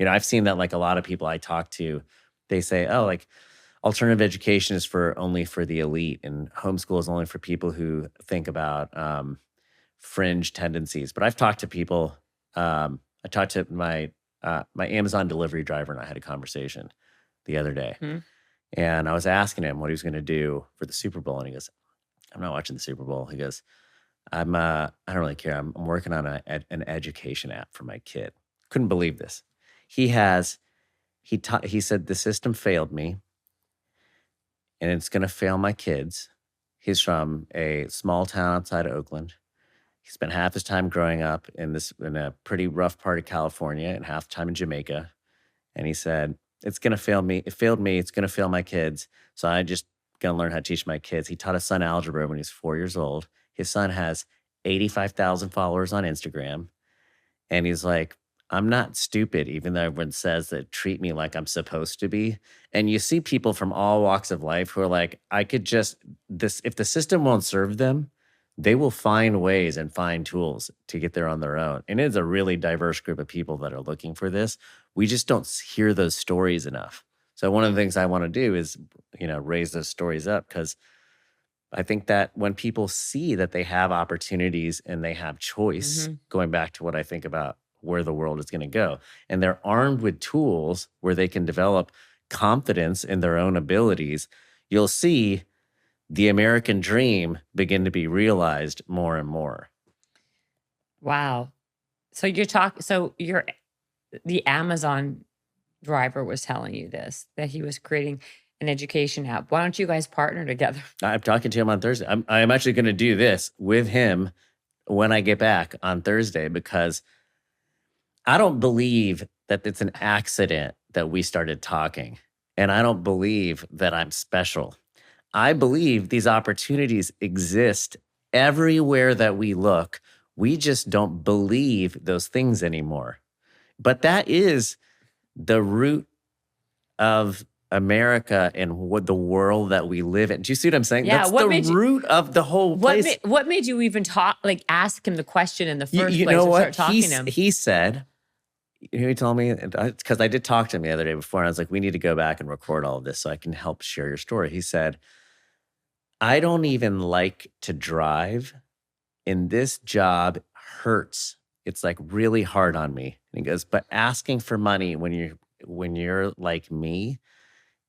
I've seen that, like, a lot of people I talk to, they say, oh, like, alternative education is only for the elite, and homeschool is only for people who think about fringe tendencies. But I've talked to people. I talked to my Amazon delivery driver, and I had a conversation the other day, and I was asking him what he was going to do for the Super Bowl, and he goes, "I'm not watching the Super Bowl." He goes, I don't really care. I'm working on an education app for my kid." Couldn't believe this. He said, the system failed me, and it's going to fail my kids. He's from a small town outside of Oakland. He spent half his time growing up in a pretty rough part of California and half the time in Jamaica. And he said, it's going to fail me. It failed me. It's going to fail my kids. So I just going to learn how to teach my kids. He taught his son algebra when he was 4 years old. His son has 85,000 followers on Instagram. And he's like, I'm not stupid, even though everyone says that treat me like I'm supposed to be. And you see people from all walks of life who are like, if the system won't serve them, they will find ways and find tools to get there on their own. And it's a really diverse group of people that are looking for this. We just don't hear those stories enough. So one of the things I want to do is, raise those stories up, because I think that when people see that they have opportunities and they have choice, going back to what I think about where the world is going to go, and they're armed with tools where they can develop confidence in their own abilities, you'll see the American dream begin to be realized more and more. Wow. So the Amazon driver was telling you this, that he was creating an education app. Why don't you guys partner together? I'm talking to him on Thursday. I'm actually going to do this with him when I get back on Thursday, because I don't believe that it's an accident that we started talking. And I don't believe that I'm special. I believe these opportunities exist everywhere that we look. We just don't believe those things anymore. But that is the root of America and what the world that we live in. Do you see what I'm saying? Yeah, that's the root of the whole place. What made you even ask him the question in the first place? Know what? Start talking to him? He said, he told me, because I did talk to him the other day before, and I was like, we need to go back and record all of this so I can help share your story. He said, I don't even like to drive, and this job hurts. It's like really hard on me. And he goes, but asking for money when you're like me,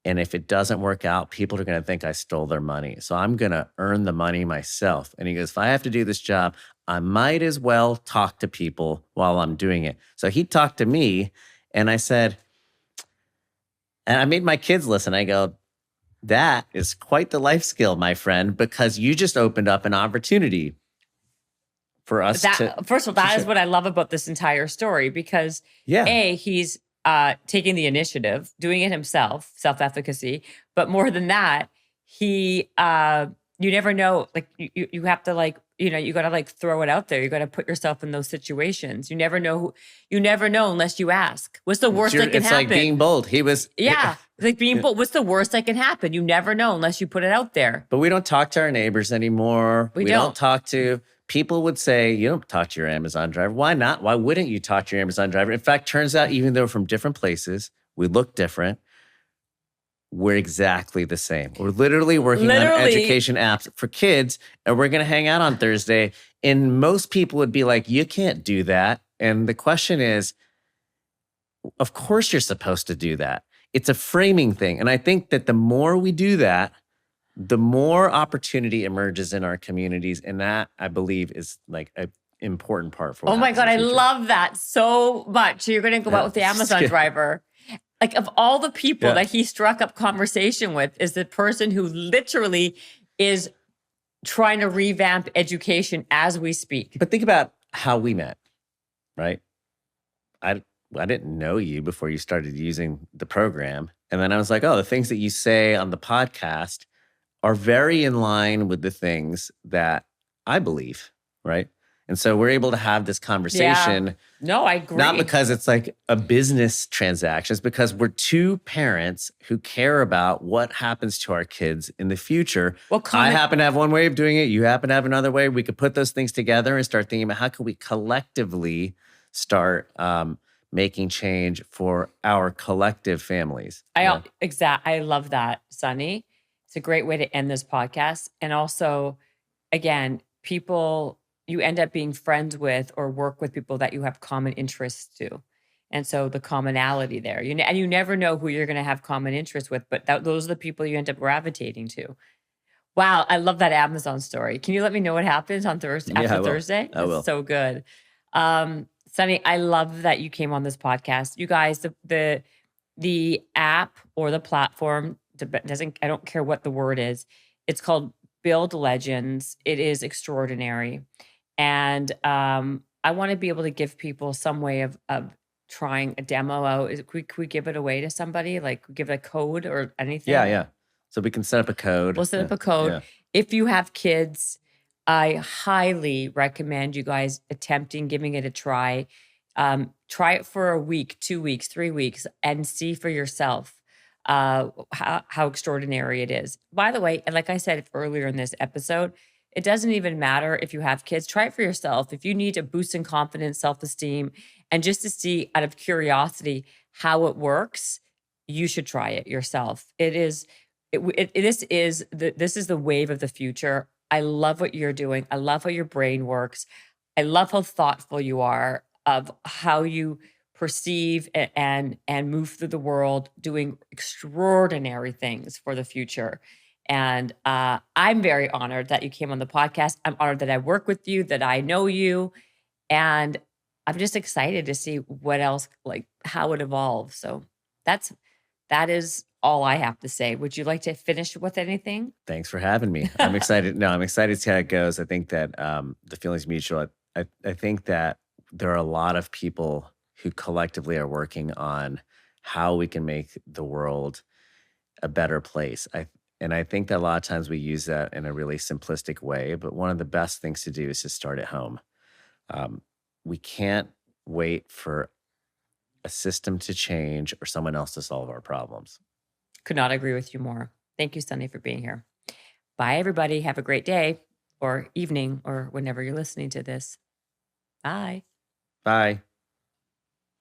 and if it doesn't work out, people are going to think I stole their money. So I'm going to earn the money myself. And he goes, if I have to do this job, I might as well talk to people while I'm doing it. So he talked to me, and I said, and I made my kids listen. I go, that is quite the life skill, my friend, because you just opened up an opportunity for us to. First of all, that is what I love about this entire story, because he's taking the initiative, doing it himself, self-efficacy. But more than that, you never know, like you have to like, you got to like throw it out there. You got to put yourself in those situations. You never know unless you ask. What's the worst that can happen? It's like being bold. Like being bold. What's the worst that can happen? You never know unless you put it out there. But we don't talk to our neighbors anymore. We don't talk to people would say, you don't talk to your Amazon driver. Why not? Why wouldn't you talk to your Amazon driver? In fact, turns out even though we're from different places, we look different. We're exactly the same. We're literally working on education apps for kids, and we're going to hang out on Thursday. And most people would be like, you can't do that. And the question is, of course you're supposed to do that. It's a framing thing. And I think that the more we do that, the more opportunity emerges in our communities. And that, I believe, is like an important part for Oh my God, I love that so much. So you're going to go out with the Amazon driver. Like, of all the people that he struck up conversation with, is the person who literally is trying to revamp education as we speak. But think about how we met, right? I didn't know you before you started using the program. And then I was like, oh, the things that you say on the podcast are very in line with the things that I believe, right? And so we're able to have this conversation. Yeah. No, I agree. Not because it's like a business transaction. It's because we're two parents who care about what happens to our kids in the future. I happen to have one way of doing it. You happen to have another way. We could put those things together and start thinking about how can we collectively start making change for our collective families. I love that, Sonny. It's a great way to end this podcast. And also, again, people you end up being friends with or work with people that you have common interests to. And so the commonality there, and you never know who you're going to have common interests with, but those are the people you end up gravitating to. Wow. I love that Amazon story. Can you let me know what happens on Thursday? Yeah, Thursday? I will. That's so good. Sonny, I love that you came on this podcast. You guys, the app or the platform I don't care what the word is. It's called Build Legends. It is extraordinary. And I want to be able to give people some way of trying a demo out. Could we give it away to somebody? Like give a code or anything? Yeah. So we can set up a code. We'll set up a code. Yeah. If you have kids, I highly recommend you guys giving it a try. Try it for a week, 2 weeks, 3 weeks, and see for yourself how extraordinary it is. By the way, and like I said earlier in this episode, it doesn't even matter if you have kids. Try it for yourself. If you need a boost in confidence, self-esteem, and just to see out of curiosity how it works, you should try it yourself. This is the wave of the future. I love what you're doing. I love how your brain works. I love how thoughtful you are of how you perceive and move through the world, doing extraordinary things for the future. And I'm very honored that you came on the podcast. I'm honored that I work with you, that I know you. And I'm just excited to see what else, like how it evolves. So that is all I have to say. Would you like to finish with anything? Thanks for having me. I'm excited. I'm excited to see how it goes. I think that the feeling's mutual. I think that there are a lot of people who collectively are working on how we can make the world a better place. And I think that a lot of times we use that in a really simplistic way, but one of the best things to do is to start at home. We can't wait for a system to change or someone else to solve our problems. Could not agree with you more. Thank you, Sonny, for being here. Bye, everybody. Have a great day or evening or whenever you're listening to this. Bye. Bye.